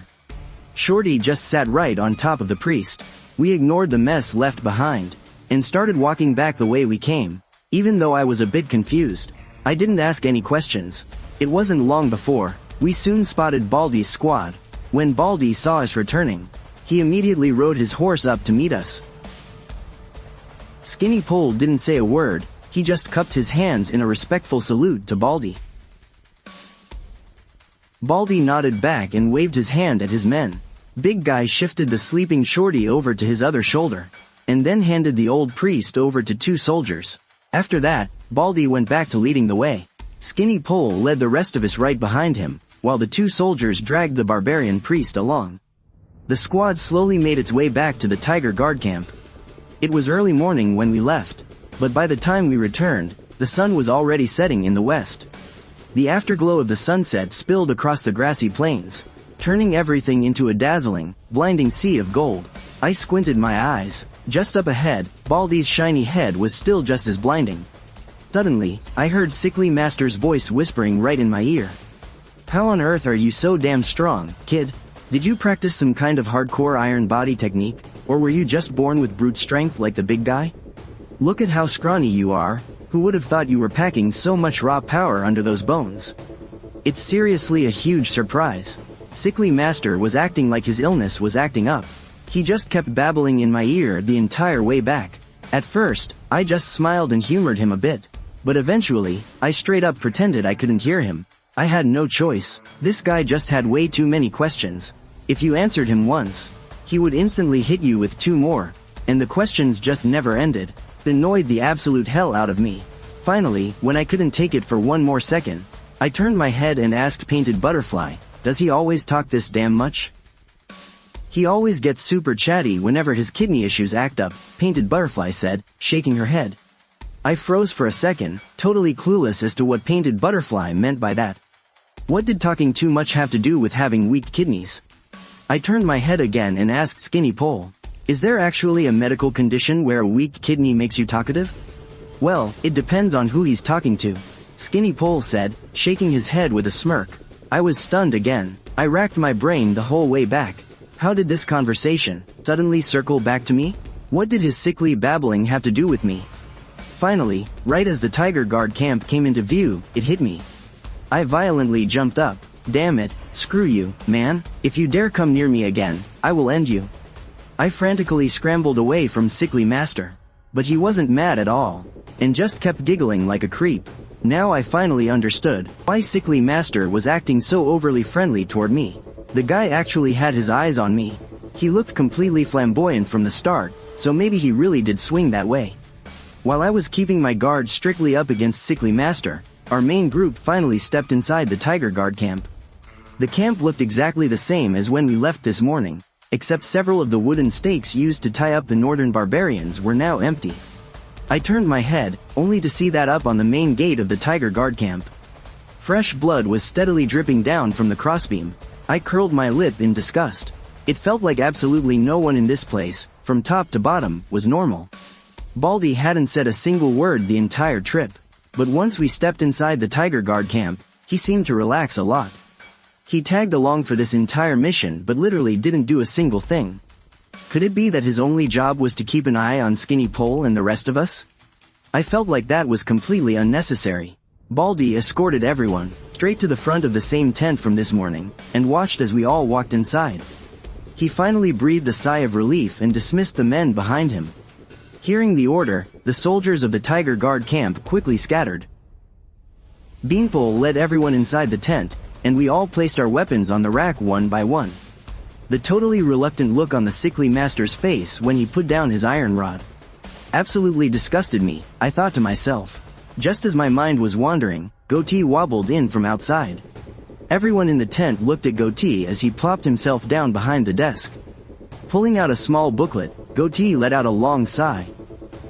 Shorty just sat right on top of the priest. We ignored the mess left behind, and started walking back the way we came. Even though I was a bit confused, I didn't ask any questions. It wasn't long before, we soon spotted Baldy's squad. When Baldy saw us returning, he immediately rode his horse up to meet us. Skinny Pole didn't say a word, he just cupped his hands in a respectful salute to Baldy. Baldy nodded back and waved his hand at his men. Big Guy shifted the sleeping Shorty over to his other shoulder, and then handed the old priest over to two soldiers. After that, Baldy went back to leading the way. Skinny Pole led the rest of us right behind him, while the two soldiers dragged the barbarian priest along. The squad slowly made its way back to the Tiger Guard camp. It was early morning when we left, but by the time we returned, the sun was already setting in the west. The afterglow of the sunset spilled across the grassy plains, turning everything into a dazzling, blinding sea of gold. I squinted my eyes. Just up ahead, Baldy's shiny head was still just as blinding. Suddenly, I heard Sickly Master's voice whispering right in my ear. "How on earth are you so damn strong, kid? Did you practice some kind of hardcore iron body technique, or were you just born with brute strength like the Big Guy? Look at how scrawny you are. Who would have thought you were packing so much raw power under those bones?" It's seriously a huge surprise. Sickly Master was acting like his illness was acting up. He just kept babbling in my ear the entire way back. At first, I just smiled and humored him a bit. But eventually, I straight up pretended I couldn't hear him. I had no choice. This guy just had way too many questions. If you answered him once, he would instantly hit you with two more, and the questions just never ended. It annoyed the absolute hell out of me. Finally, when I couldn't take it for one more second, I turned my head and asked Painted Butterfly, "Does he always talk this damn much?" "He always gets super chatty whenever his kidney issues act up," Painted Butterfly said, shaking her head. I froze for a second, totally clueless as to what Painted Butterfly meant by that. What did talking too much have to do with having weak kidneys? I turned my head again and asked Skinny Pole, "Is there actually a medical condition where a weak kidney makes you talkative?" "Well, it depends on who he's talking to," Skinny Pole said, shaking his head with a smirk. I was stunned again. I racked my brain the whole way back. How did this conversation suddenly circle back to me? What did his sickly babbling have to do with me? Finally, right as the Tiger Guard camp came into view, it hit me. I violently jumped up. "Damn it, screw you, man. If you dare come near me again, I will end you." I frantically scrambled away from Sickly Master. But he wasn't mad at all, and just kept giggling like a creep. Now I finally understood why Sickly Master was acting so overly friendly toward me. The guy actually had his eyes on me. He looked completely flamboyant from the start, so maybe he really did swing that way. While I was keeping my guard strictly up against Sickly Master, our main group finally stepped inside the Tiger Guard camp. The camp looked exactly the same as when we left this morning, except several of the wooden stakes used to tie up the northern barbarians were now empty. I turned my head, only to see that up on the main gate of the Tiger Guard camp. Fresh blood was steadily dripping down from the crossbeam. I curled my lip in disgust. It felt like absolutely no one in this place, from top to bottom, was normal. Baldy hadn't said a single word the entire trip, but once we stepped inside the Tiger Guard camp, he seemed to relax a lot. He tagged along for this entire mission but literally didn't do a single thing. Could it be that his only job was to keep an eye on Skinny Pole and the rest of us? I felt like that was completely unnecessary. Baldy escorted everyone, straight to the front of the same tent from this morning, and watched as we all walked inside. He finally breathed a sigh of relief and dismissed the men behind him. Hearing the order, the soldiers of the Tiger Guard camp quickly scattered. Beanpole led everyone inside the tent, and we all placed our weapons on the rack one by one. The totally reluctant look on the sickly master's face when he put down his iron rod absolutely disgusted me. I thought to myself. Just as my mind was wandering, Goatee wobbled in from outside. Everyone in the tent looked at Goatee as he plopped himself down behind the desk. Pulling out a small booklet, Goatee let out a long sigh.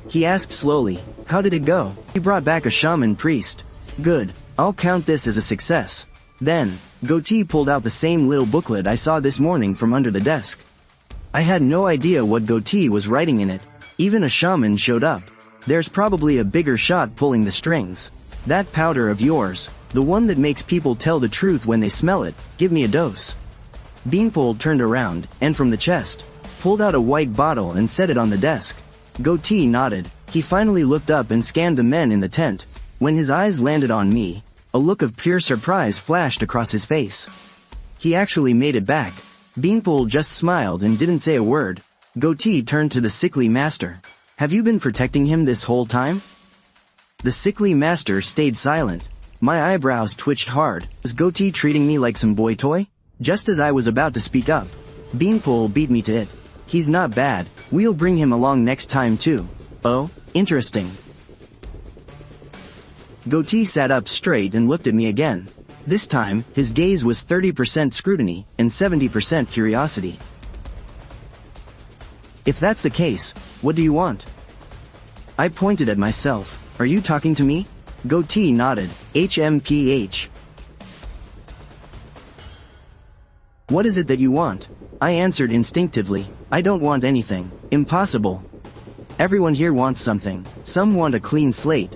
He asked slowly, "How did it go?" "He brought back a shaman priest." "Good. I'll count this as a success." Then, Goatee pulled out the same little booklet I saw this morning from under the desk. I had no idea what Goatee was writing in it. Even a shaman showed up. "There's probably a bigger shot pulling the strings. That powder of yours, the one that makes people tell the truth when they smell it, give me a dose." Beanpole turned around, and from the chest, pulled out a white bottle and set it on the desk. Goatee nodded. He finally looked up and scanned the men in the tent. When his eyes landed on me, a look of pure surprise flashed across his face. He actually made it back. Beanpole just smiled and didn't say a word. Goatee turned to the sickly master. "Have you been protecting him this whole time?" The sickly master stayed silent. My eyebrows twitched hard. Was Goatee treating me like some boy toy? Just as I was about to speak up, Beanpole beat me to it. "He's not bad. We'll bring him along next time too." "Oh, interesting." Goatee sat up straight and looked at me again. This time, his gaze was 30% scrutiny and 70% curiosity. "If that's the case, what do you want?" I pointed at myself. "Are you talking to me?" Goatee nodded. HMPH. "What is it that you want?" I answered instinctively. "I don't want anything. Impossible. Everyone here wants something. Some want a clean slate,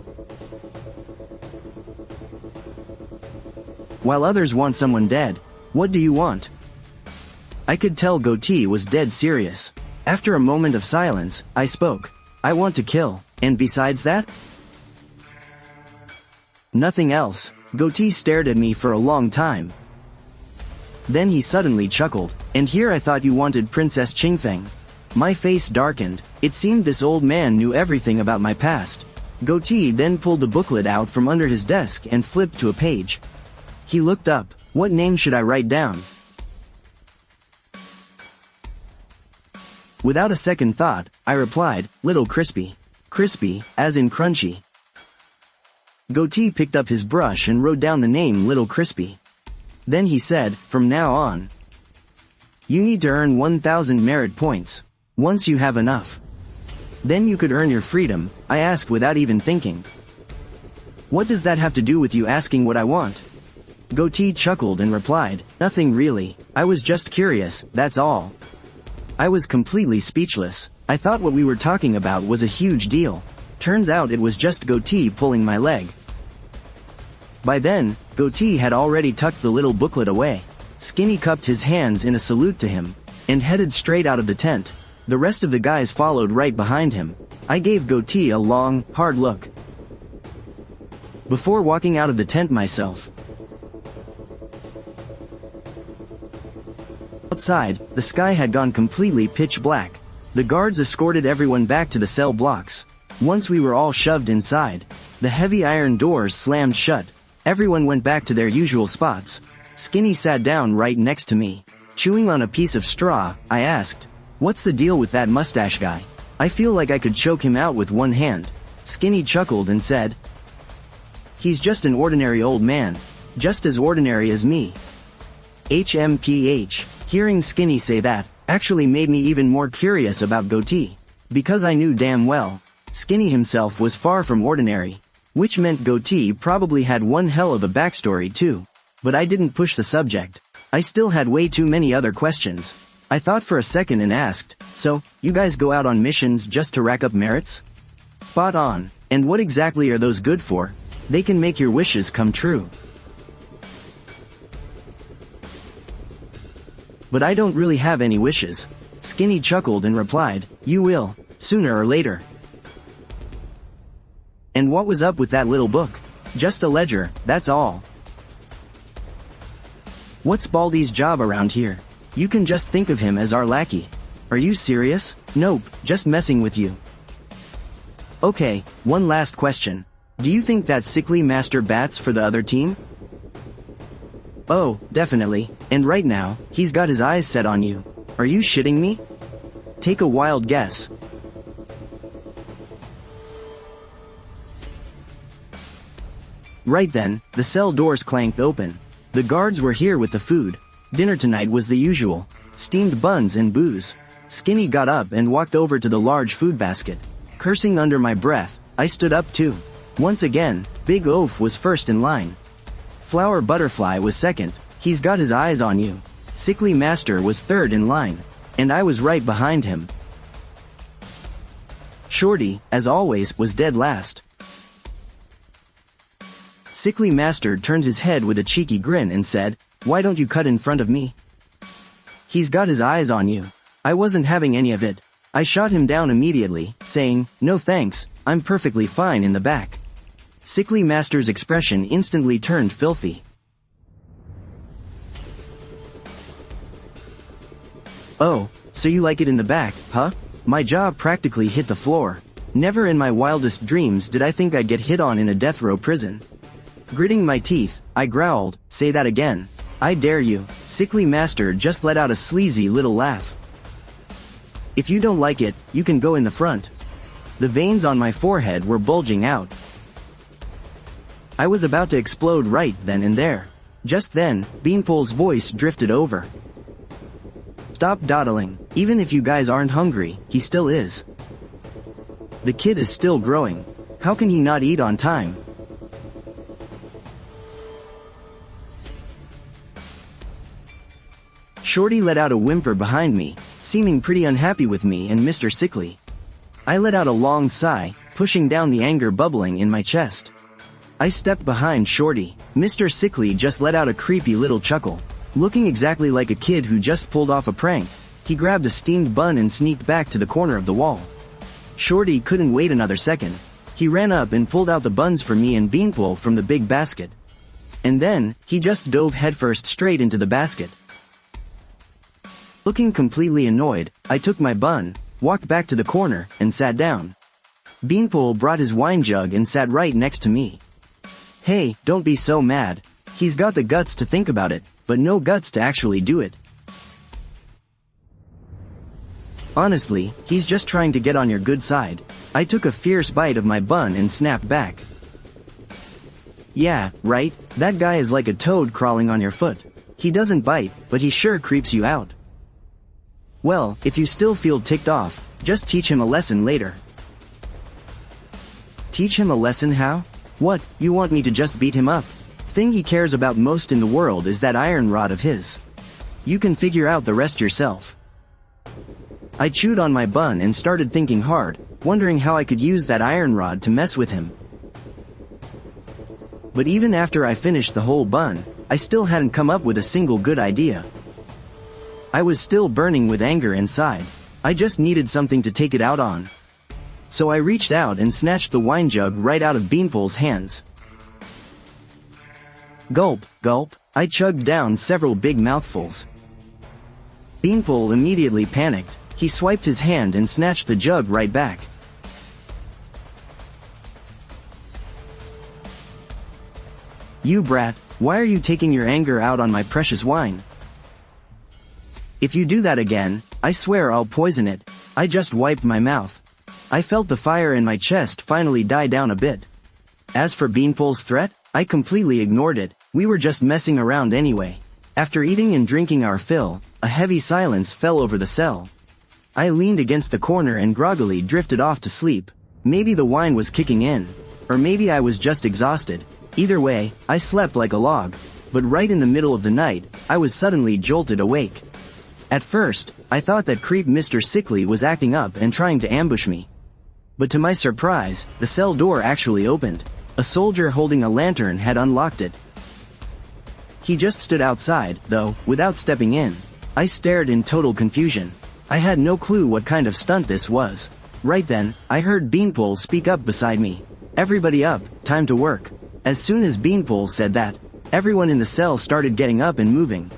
while others want someone dead. What do you want?" I could tell Goatee was dead serious. After a moment of silence, I spoke. "I want to kill. And besides that?" "Nothing else." Goatee stared at me for a long time. Then he suddenly chuckled. "And here I thought you wanted Princess Qingfeng." My face darkened. It seemed this old man knew everything about my past. Goatee then pulled the booklet out from under his desk and flipped to a page. He looked up. "What name should I write down?" Without a second thought, I replied, "Little Crispy." Crispy, as in crunchy. Goatee picked up his brush and wrote down the name Little Crispy. Then he said, "From now on, you need to earn 1,000 merit points. Once you have enough, then you could earn your freedom." I asked without even thinking. "What does that have to do with you asking what I want?" Goatee chuckled and replied, "Nothing really. I was just curious, that's all." I was completely speechless. I thought what we were talking about was a huge deal. Turns out it was just Goatee pulling my leg. By then, Goatee had already tucked the little booklet away. Skinny cupped his hands in a salute to him, and headed straight out of the tent. The rest of the guys followed right behind him. I gave Goatee a long, hard look before walking out of the tent myself. Outside, the sky had gone completely pitch black. The guards escorted everyone back to the cell blocks. Once we were all shoved inside, the heavy iron doors slammed shut. Everyone went back to their usual spots. Skinny sat down right next to me. Chewing on a piece of straw, I asked, "What's the deal with that mustache guy? I feel like I could choke him out with one hand." Skinny chuckled and said, "He's just an ordinary old man. Just as ordinary as me." HMPH. Hearing Skinny say that actually made me even more curious about Goatee. Because I knew damn well, Skinny himself was far from ordinary. Which meant Goatee probably had one hell of a backstory too. But I didn't push the subject. I still had way too many other questions. I thought for a second and asked, "So, you guys go out on missions just to rack up merits?" Spot on. "And what exactly are those good for?" "They can make your wishes come true." "But I don't really have any wishes." Skinny chuckled and replied, "You will, sooner or later." "And what was up with that little book?" "Just a ledger, that's all." What's Baldy's job around here? You can just think of him as our lackey. Are you serious? Nope, just messing with you. Okay, one last question. Do you think that sickly master bats for the other team? Oh, definitely, and right now, he's got his eyes set on you. Are you shitting me? Take a wild guess. Right then, the cell doors clanked open. The guards were here with the food. Dinner tonight was the usual. Steamed buns and booze. Skinny got up and walked over to the large food basket. Cursing under my breath, I stood up too. Once again, Big Oaf was first in line. Flower Butterfly was second. He's got his eyes on you. Sickly Master was third in line. And I was right behind him. Shorty, as always, was dead last. Sickly Master turned his head with a cheeky grin and said, "Why don't you cut in front of me? He's got his eyes on you." I wasn't having any of it. I shot him down immediately, saying, "No thanks, I'm perfectly fine in the back." Sickly Master's expression instantly turned filthy. "Oh, so you like it in the back, huh?" My jaw practically hit the floor. Never in my wildest dreams did I think I'd get hit on in a death row prison. Gritting my teeth, I growled, "Say that again. I dare you." Sickly Master just let out a sleazy little laugh. "If you don't like it, you can go in the front." The veins on my forehead were bulging out. I was about to explode right then and there. Just then, Beanpole's voice drifted over. "Stop dawdling. Even if you guys aren't hungry, he still is. The kid is still growing. How can he not eat on time?" Shorty let out a whimper behind me, seeming pretty unhappy with me and Mr. Sickly. I let out a long sigh, pushing down the anger bubbling in my chest. I stepped behind Shorty. Mr. Sickly just let out a creepy little chuckle. Looking exactly like a kid who just pulled off a prank, he grabbed a steamed bun and sneaked back to the corner of the wall. Shorty couldn't wait another second. He ran up and pulled out the buns for me and Beanpole from the big basket. And then, he just dove headfirst straight into the basket. Looking completely annoyed, I took my bun, walked back to the corner, and sat down. Beanpole brought his wine jug and sat right next to me. "Hey, don't be so mad. He's got the guts to think about it, but no guts to actually do it. Honestly, he's just trying to get on your good side." I took a fierce bite of my bun and snapped back. "Yeah, right, that guy is like a toad crawling on your foot. He doesn't bite, but he sure creeps you out. Well, if you still feel ticked off, just teach him a lesson later." Teach him a lesson how? What, you want me to just beat him up? Thing he cares about most in the world is that iron rod of his. You can figure out the rest yourself. I chewed on my bun and started thinking hard, wondering how I could use that iron rod to mess with him. But even after I finished the whole bun, I still hadn't come up with a single good idea. I was still burning with anger inside. I just needed something to take it out on. So I reached out and snatched the wine jug right out of Beanpole's hands. Gulp, gulp, I chugged down several big mouthfuls. Beanpole immediately panicked. He swiped his hand and snatched the jug right back. "You brat, why are you taking your anger out on my precious wine? If you do that again, I swear I'll poison it." I just wiped my mouth. I felt the fire in my chest finally die down a bit. As for Beanpole's threat, I completely ignored it. We were just messing around anyway. After eating and drinking our fill, a heavy silence fell over the cell. I leaned against the corner and groggily drifted off to sleep. Maybe the wine was kicking in. Or maybe I was just exhausted. Either way, I slept like a log. But right in the middle of the night, I was suddenly jolted awake. At first, I thought that creep Mr. Sickly was acting up and trying to ambush me. But to my surprise, the cell door actually opened. A soldier holding a lantern had unlocked it. He just stood outside, though, without stepping in. I stared in total confusion. I had no clue what kind of stunt this was. Right then, I heard Beanpole speak up beside me. "Everybody up, time to work." As soon as Beanpole said that, Everyone in the cell started getting up and moving.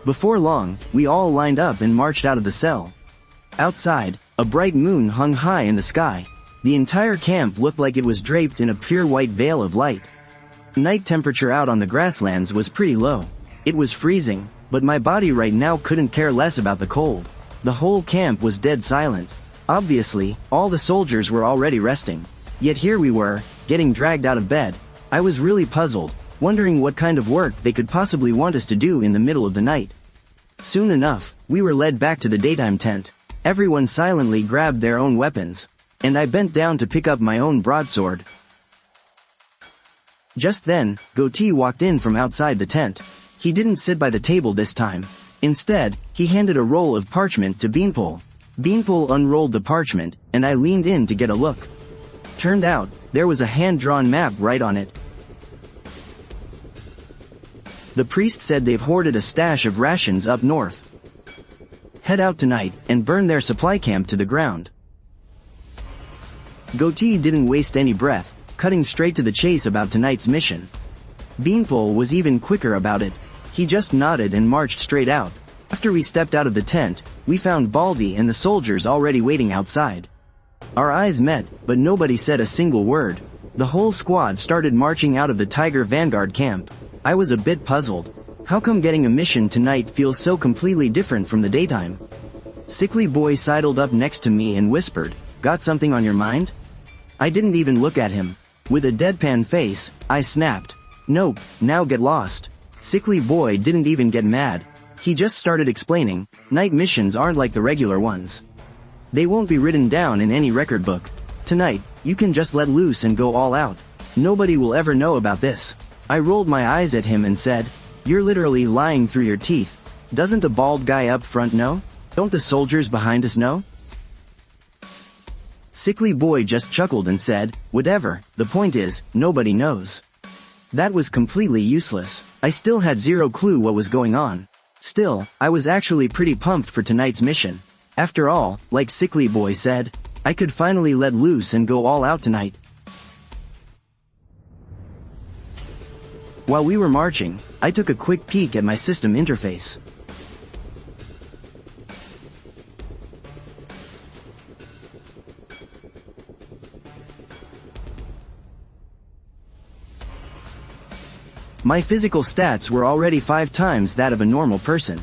Before long, we all lined up and marched out of the cell. Outside, a bright moon hung high in the sky. The entire camp looked like it was draped in a pure white veil of light. Night temperature out on the grasslands was pretty low. It was freezing, but my body right now couldn't care less about the cold. The whole camp was dead silent. Obviously, all the soldiers were already resting. Yet here we were, getting dragged out of bed. I was really puzzled, wondering what kind of work they could possibly want us to do in the middle of the night. Soon enough, we were led back to the daytime tent. Everyone silently grabbed their own weapons, and I bent down to pick up my own broadsword. Just then, Goatee walked in from outside the tent. He didn't sit by the table this time. Instead, he handed a roll of parchment to Beanpole. Beanpole unrolled the parchment, and I leaned in to get a look. Turned out, there was a hand-drawn map right on it. The priest said they've hoarded a stash of rations up north. Head out tonight, and burn their supply camp to the ground. Goatee didn't waste any breath, cutting straight to the chase about tonight's mission. Beanpole was even quicker about it. He just nodded and marched straight out. After we stepped out of the tent, we found Baldy and the soldiers already waiting outside. Our eyes met, but nobody said a single word. The whole squad started marching out of the Tiger Vanguard camp. I was a bit puzzled. How come getting a mission tonight feels so completely different from the daytime? Sickly Boy sidled up next to me and whispered, "Got something on your mind?" I didn't even look at him. With a deadpan face, I snapped, "Nope, now get lost." Sickly Boy didn't even get mad. He just started explaining, night missions aren't like the regular ones. They won't be written down in any record book. Tonight, you can just let loose and go all out. Nobody will ever know about this. I rolled my eyes at him and said, "You're literally lying through your teeth. Doesn't the bald guy up front know? Don't the soldiers behind us know?" Sickly Boy just chuckled and said, "Whatever, the point is, nobody knows." That was completely useless. I still had zero clue what was going on. Still, I was actually pretty pumped for tonight's mission. After all, like Sickly Boy said, I could finally let loose and go all out tonight. While we were marching, I took a quick peek at my system interface. My physical stats were already 5 times that of a normal person.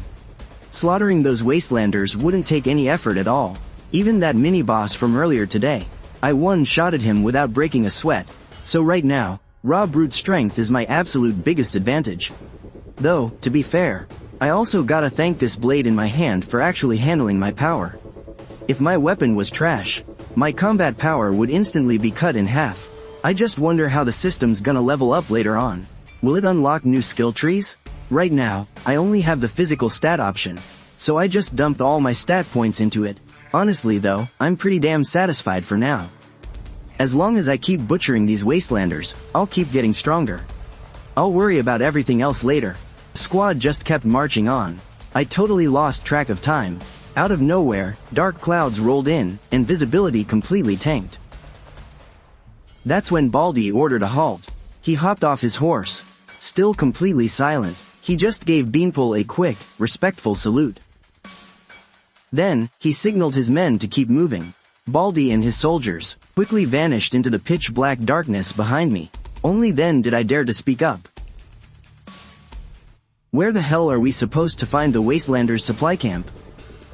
Slaughtering those wastelanders wouldn't take any effort at all. Even that mini-boss from earlier today, I one-shotted him without breaking a sweat. So right now, raw brute strength is my absolute biggest advantage. Though, to be fair, I also gotta thank this blade in my hand for actually handling my power. If my weapon was trash, my combat power would instantly be cut in half. I just wonder how the system's gonna level up later on. Will it unlock new skill trees? Right now, I only have the physical stat option, so I just dumped all my stat points into it. Honestly though, I'm pretty damn satisfied for now. As long as I keep butchering these wastelanders, I'll keep getting stronger. I'll worry about everything else later. The squad just kept marching on. I totally lost track of time. Out of nowhere, dark clouds rolled in, and visibility completely tanked. That's when Baldy ordered a halt. He hopped off his horse. Still completely silent, he just gave Beanpole a quick, respectful salute. Then, he signaled his men to keep moving. Baldy and his soldiers quickly vanished into the pitch-black darkness behind me. Only then did I dare to speak up. "Where the hell are we supposed to find the Wastelanders' supply camp?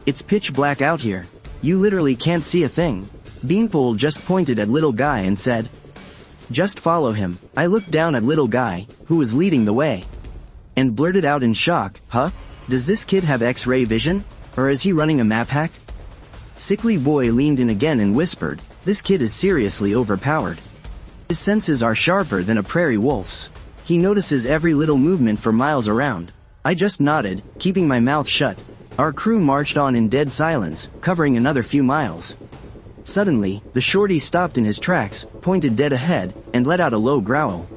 It's pitch black out here. You literally can't see a thing." Beanpole just pointed at Little Guy and said, "Just follow him." I looked down at Little Guy, who was leading the way, and blurted out in shock, "Huh? Does this kid have X-ray vision? Or is he running a map hack?" Sickly Boy leaned in again and whispered, "This kid is seriously overpowered. His senses are sharper than a prairie wolf's. He notices every little movement for miles around." I just nodded, keeping my mouth shut. Our crew marched on in dead silence, covering another few miles. Suddenly, the shorty stopped in his tracks, pointed dead ahead, and let out a low growl.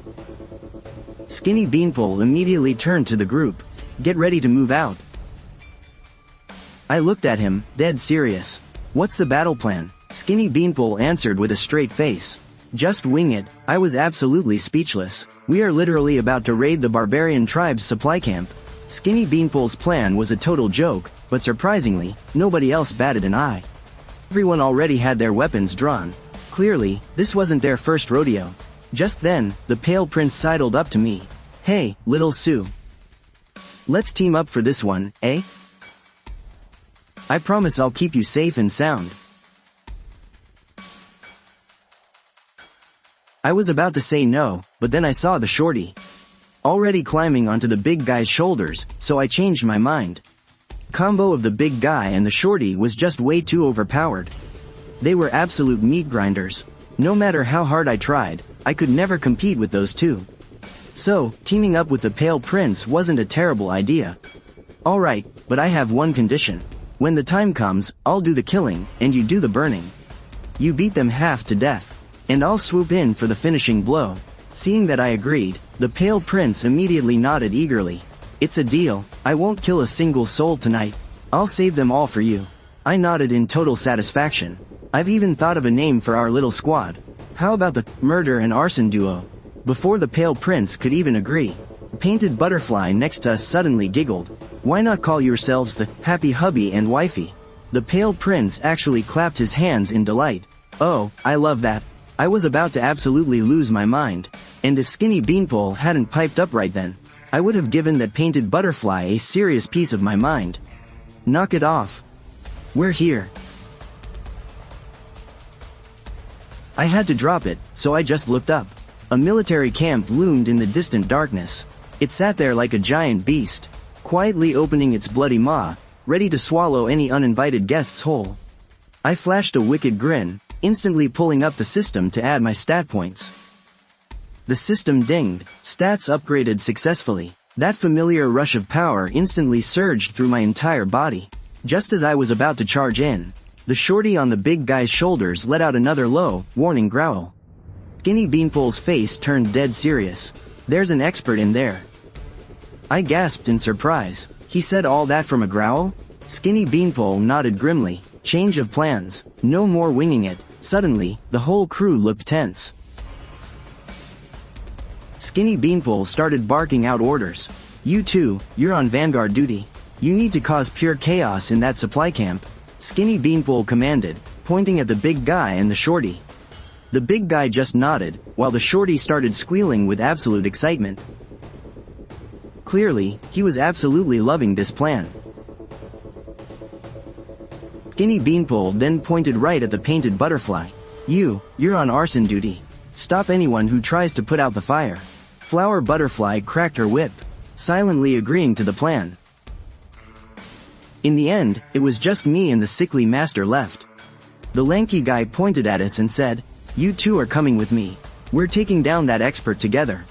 Skinny Beanpole immediately turned to the group. "Get ready to move out." I looked at him, dead serious. "What's the battle plan?" Skinny Beanpole answered with a straight face. Just wing it. I was absolutely speechless. We are literally about to raid the barbarian tribe's supply camp. Skinny Beanpole's plan was a total joke, but surprisingly, nobody else batted an eye. Everyone already had their weapons drawn. Clearly, this wasn't their first rodeo. Just then, the Pale Prince sidled up to me. Hey, little Sue. Let's team up for this one, eh? I promise I'll keep you safe and sound. I was about to say no, but then I saw the shorty already climbing onto the big guy's shoulders, so I changed my mind. Combo of the big guy and the shorty was just way too overpowered. They were absolute meat grinders. No matter how hard I tried, I could never compete with those two. So, teaming up with the Pale Prince wasn't a terrible idea. Alright, but I have one condition. When the time comes, I'll do the killing, and you do the burning. You beat them half to death, and I'll swoop in for the finishing blow. Seeing that I agreed, the Pale Prince immediately nodded eagerly. It's a deal. I won't kill a single soul tonight. I'll save them all for you. I nodded in total satisfaction. I've even thought of a name for our little squad. How about the murder and arson duo? Before the Pale Prince could even agree, the painted butterfly next to us suddenly giggled. Why not call yourselves the happy hubby and wifey? The Pale Prince actually clapped his hands in delight. Oh, I love that. I was about to absolutely lose my mind. And if Skinny Beanpole hadn't piped up right then, I would have given that painted butterfly a serious piece of my mind. Knock it off. We're here. I had to drop it, so I just looked up. A military camp loomed in the distant darkness. It sat there like a giant beast, quietly opening its bloody maw, ready to swallow any uninvited guests whole. I flashed a wicked grin, instantly pulling up the system to add my stat points. The system dinged, stats upgraded successfully. That familiar rush of power instantly surged through my entire body. Just as I was about to charge in, the shorty on the big guy's shoulders let out another low, warning growl. Skinny Beanpole's face turned dead serious. There's an expert in there. I gasped in surprise. He said all that from a growl? Skinny Beanpole nodded grimly. Change of plans. No more winging it. Suddenly, the whole crew looked tense. Skinny Beanpole started barking out orders. You two, you're on vanguard duty. You need to cause pure chaos in that supply camp. Skinny Beanpole commanded, pointing at the big guy and the shorty. The big guy just nodded, while the shorty started squealing with absolute excitement. Clearly, he was absolutely loving this plan. Skinny Beanpole then pointed right at the painted butterfly. You're on arson duty. Stop anyone who tries to put out the fire. Flower Butterfly cracked her whip, silently agreeing to the plan. In the end, it was just me and the sickly master left. The lanky guy pointed at us and said, "You two are coming with me. We're taking down that expert together."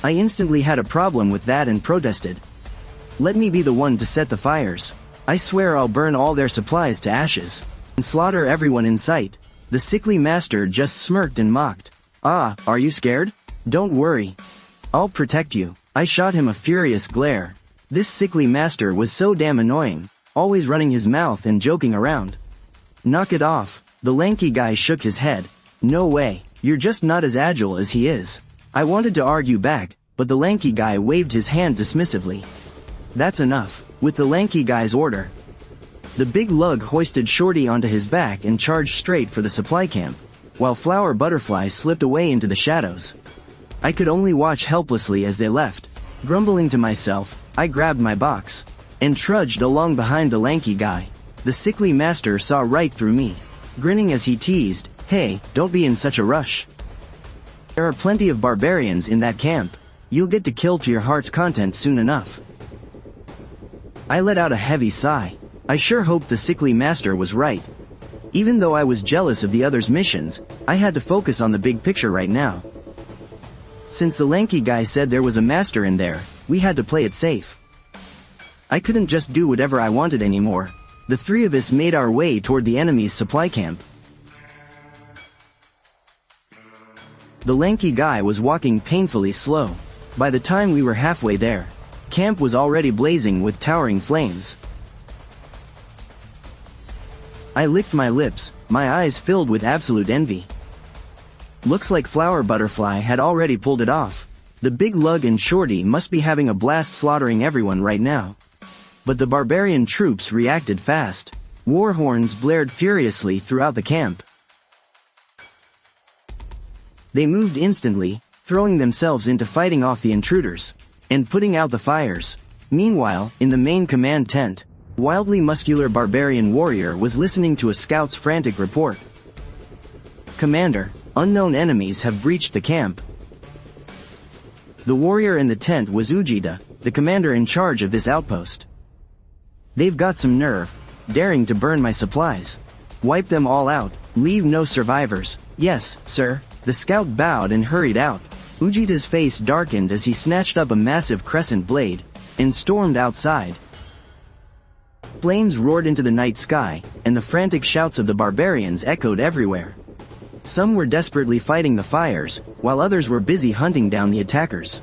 I instantly had a problem with that and protested. Let me be the one to set the fires. I swear I'll burn all their supplies to ashes and slaughter everyone in sight. The sickly master just smirked and mocked. Ah, are you scared? Don't worry. I'll protect you. I shot him a furious glare. This sickly master was so damn annoying, always running his mouth and joking around. Knock it off. The lanky guy shook his head. No way, you're just not as agile as he is. I wanted to argue back, but the lanky guy waved his hand dismissively. That's enough. With the lanky guy's order, the big lug hoisted Shorty onto his back and charged straight for the supply camp, while Flower Butterfly slipped away into the shadows. I could only watch helplessly as they left. Grumbling to myself, I grabbed my box and trudged along behind the lanky guy. The sickly master saw right through me, grinning as he teased, "Hey, don't be in such a rush. There are plenty of barbarians in that camp. You'll get to kill to your heart's content soon enough." I let out a heavy sigh. I sure hoped the sickly master was right. Even though I was jealous of the others' missions, I had to focus on the big picture right now. Since the lanky guy said there was a master in there, we had to play it safe. I couldn't just do whatever I wanted anymore. The three of us made our way toward the enemy's supply camp. The lanky guy was walking painfully slow. By the time we were halfway there, camp was already blazing with towering flames. I licked my lips, my eyes filled with absolute envy. Looks like Flower Butterfly had already pulled it off. The big lug and Shorty must be having a blast slaughtering everyone right now. But the barbarian troops reacted fast. War horns blared furiously throughout the camp. They moved instantly, throwing themselves into fighting off the intruders and putting out the fires. Meanwhile, in the main command tent, wildly muscular barbarian warrior was listening to a scout's frantic report. "Commander, unknown enemies have breached the camp." The warrior in the tent was Ujita, the commander in charge of this outpost. "They've got some nerve, daring to burn my supplies. Wipe them all out, leave no survivors." "Yes, sir." The scout bowed and hurried out. Ujita's face darkened as he snatched up a massive crescent blade and stormed outside. Flames roared into the night sky, and the frantic shouts of the barbarians echoed everywhere. Some were desperately fighting the fires, while others were busy hunting down the attackers.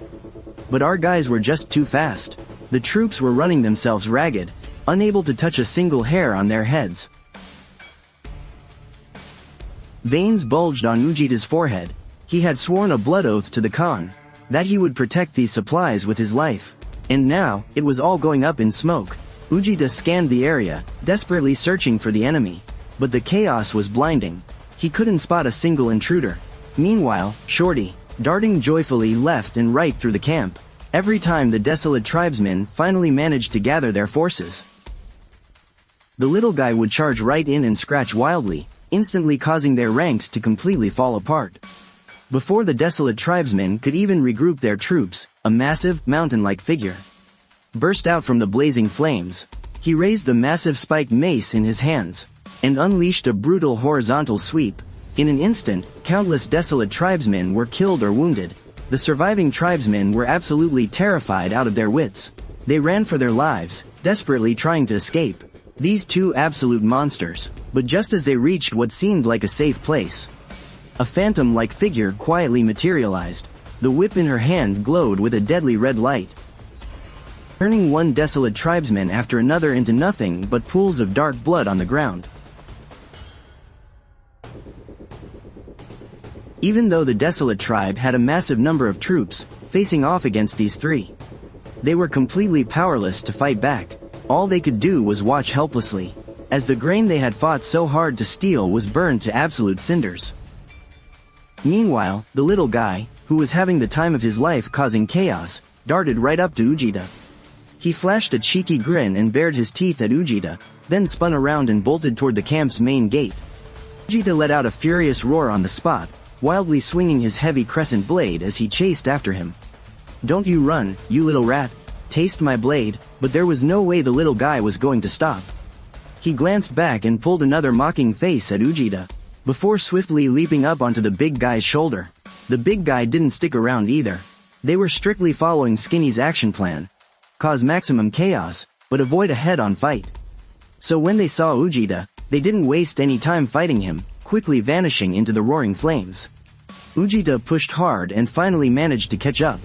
But our guys were just too fast. The troops were running themselves ragged, unable to touch a single hair on their heads. Veins bulged on Ujita's forehead. He had sworn a blood oath to the Khan that he would protect these supplies with his life. And now, it was all going up in smoke. Ujita scanned the area, desperately searching for the enemy. But the chaos was blinding. He couldn't spot a single intruder. Meanwhile, Shorty, darting joyfully left and right through the camp, every time the desolate tribesmen finally managed to gather their forces. The little guy would charge right in and scratch wildly, instantly causing their ranks to completely fall apart. Before the desolate tribesmen could even regroup their troops, a massive, mountain-like figure burst out from the blazing flames. He raised the massive spiked mace in his hands and unleashed a brutal horizontal sweep. In an instant, countless desolate tribesmen were killed or wounded. The surviving tribesmen were absolutely terrified out of their wits. They ran for their lives, desperately trying to escape these two absolute monsters. But just as they reached what seemed like a safe place, a phantom-like figure quietly materialized. The whip in her hand glowed with a deadly red light, turning one desolate tribesman after another into nothing but pools of dark blood on the ground. Even though the desolate tribe had a massive number of troops facing off against these three, they were completely powerless to fight back. All they could do was watch helplessly as the grain they had fought so hard to steal was burned to absolute cinders. Meanwhile, the little guy, who was having the time of his life causing chaos, darted right up to Ujita. He flashed a cheeky grin and bared his teeth at Ujita, then spun around and bolted toward the camp's main gate. Ujita let out a furious roar on the spot, wildly swinging his heavy crescent blade as he chased after him. "Don't you run, you little rat. Taste my blade." But there was no way the little guy was going to stop. He glanced back and pulled another mocking face at Ujita, before swiftly leaping up onto the big guy's shoulder. The big guy didn't stick around either. They were strictly following Skinny's action plan: cause maximum chaos, but avoid a head-on fight. So when they saw Ujita, they didn't waste any time fighting him, quickly vanishing into the roaring flames. Ujita pushed hard and finally managed to catch up.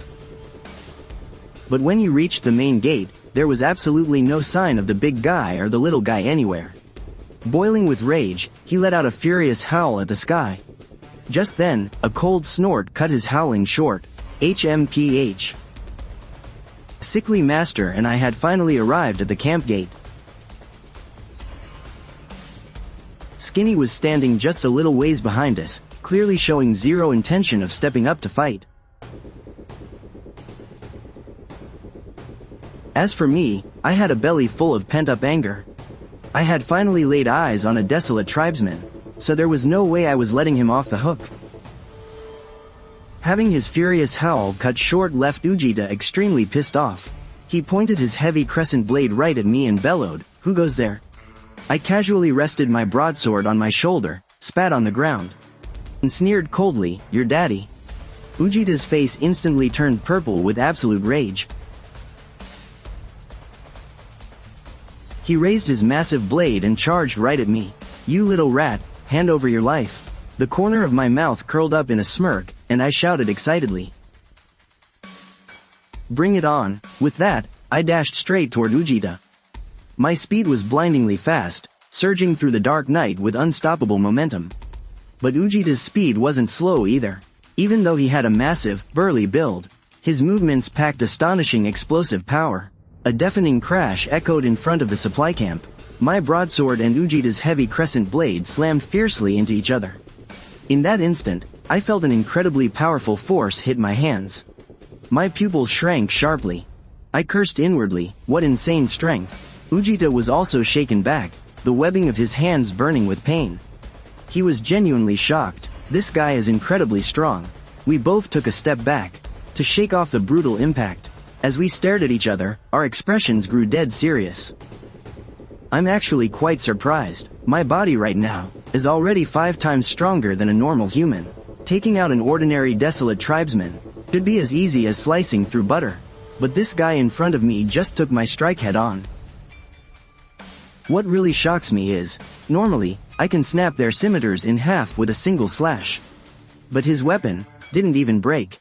But when he reached the main gate, there was absolutely no sign of the big guy or the little guy anywhere. Boiling with rage, he let out a furious howl at the sky. Just then, a cold snort cut his howling short. HMPH. Sickly Master and I had finally arrived at the camp gate. Skinny was standing just a little ways behind us, clearly showing zero intention of stepping up to fight. As for me, I had a belly full of pent-up anger. I had finally laid eyes on a desolate tribesman, so there was no way I was letting him off the hook. Having his furious howl cut short left Ujita extremely pissed off. He pointed his heavy crescent blade right at me and bellowed, "Who goes there?" I casually rested my broadsword on my shoulder, spat on the ground, and sneered coldly, "Your daddy." Ujita's face instantly turned purple with absolute rage. He raised his massive blade and charged right at me. "You little rat, hand over your life." The corner of my mouth curled up in a smirk, and I shouted excitedly, "Bring it on." With that, I dashed straight toward Ujita. My speed was blindingly fast, surging through the dark night with unstoppable momentum. But Ujita's speed wasn't slow either. Even though he had a massive, burly build, his movements packed astonishing explosive power. A deafening crash echoed in front of the supply camp. My broadsword and Ujita's heavy crescent blade slammed fiercely into each other. In that instant, I felt an incredibly powerful force hit my hands. My pupils shrank sharply. I cursed inwardly, what insane strength. Ujita was also shaken back, the webbing of his hands burning with pain. He was genuinely shocked. This guy is incredibly strong. We both took a step back, to shake off the brutal impact. As we stared at each other, our expressions grew dead serious. I'm actually quite surprised. My body right now is already 5 times stronger than a normal human. Taking out an ordinary desolate tribesman should be as easy as slicing through butter. But this guy in front of me just took my strike head on. What really shocks me is, normally, I can snap their scimitars in half with a single slash. But his weapon didn't even break.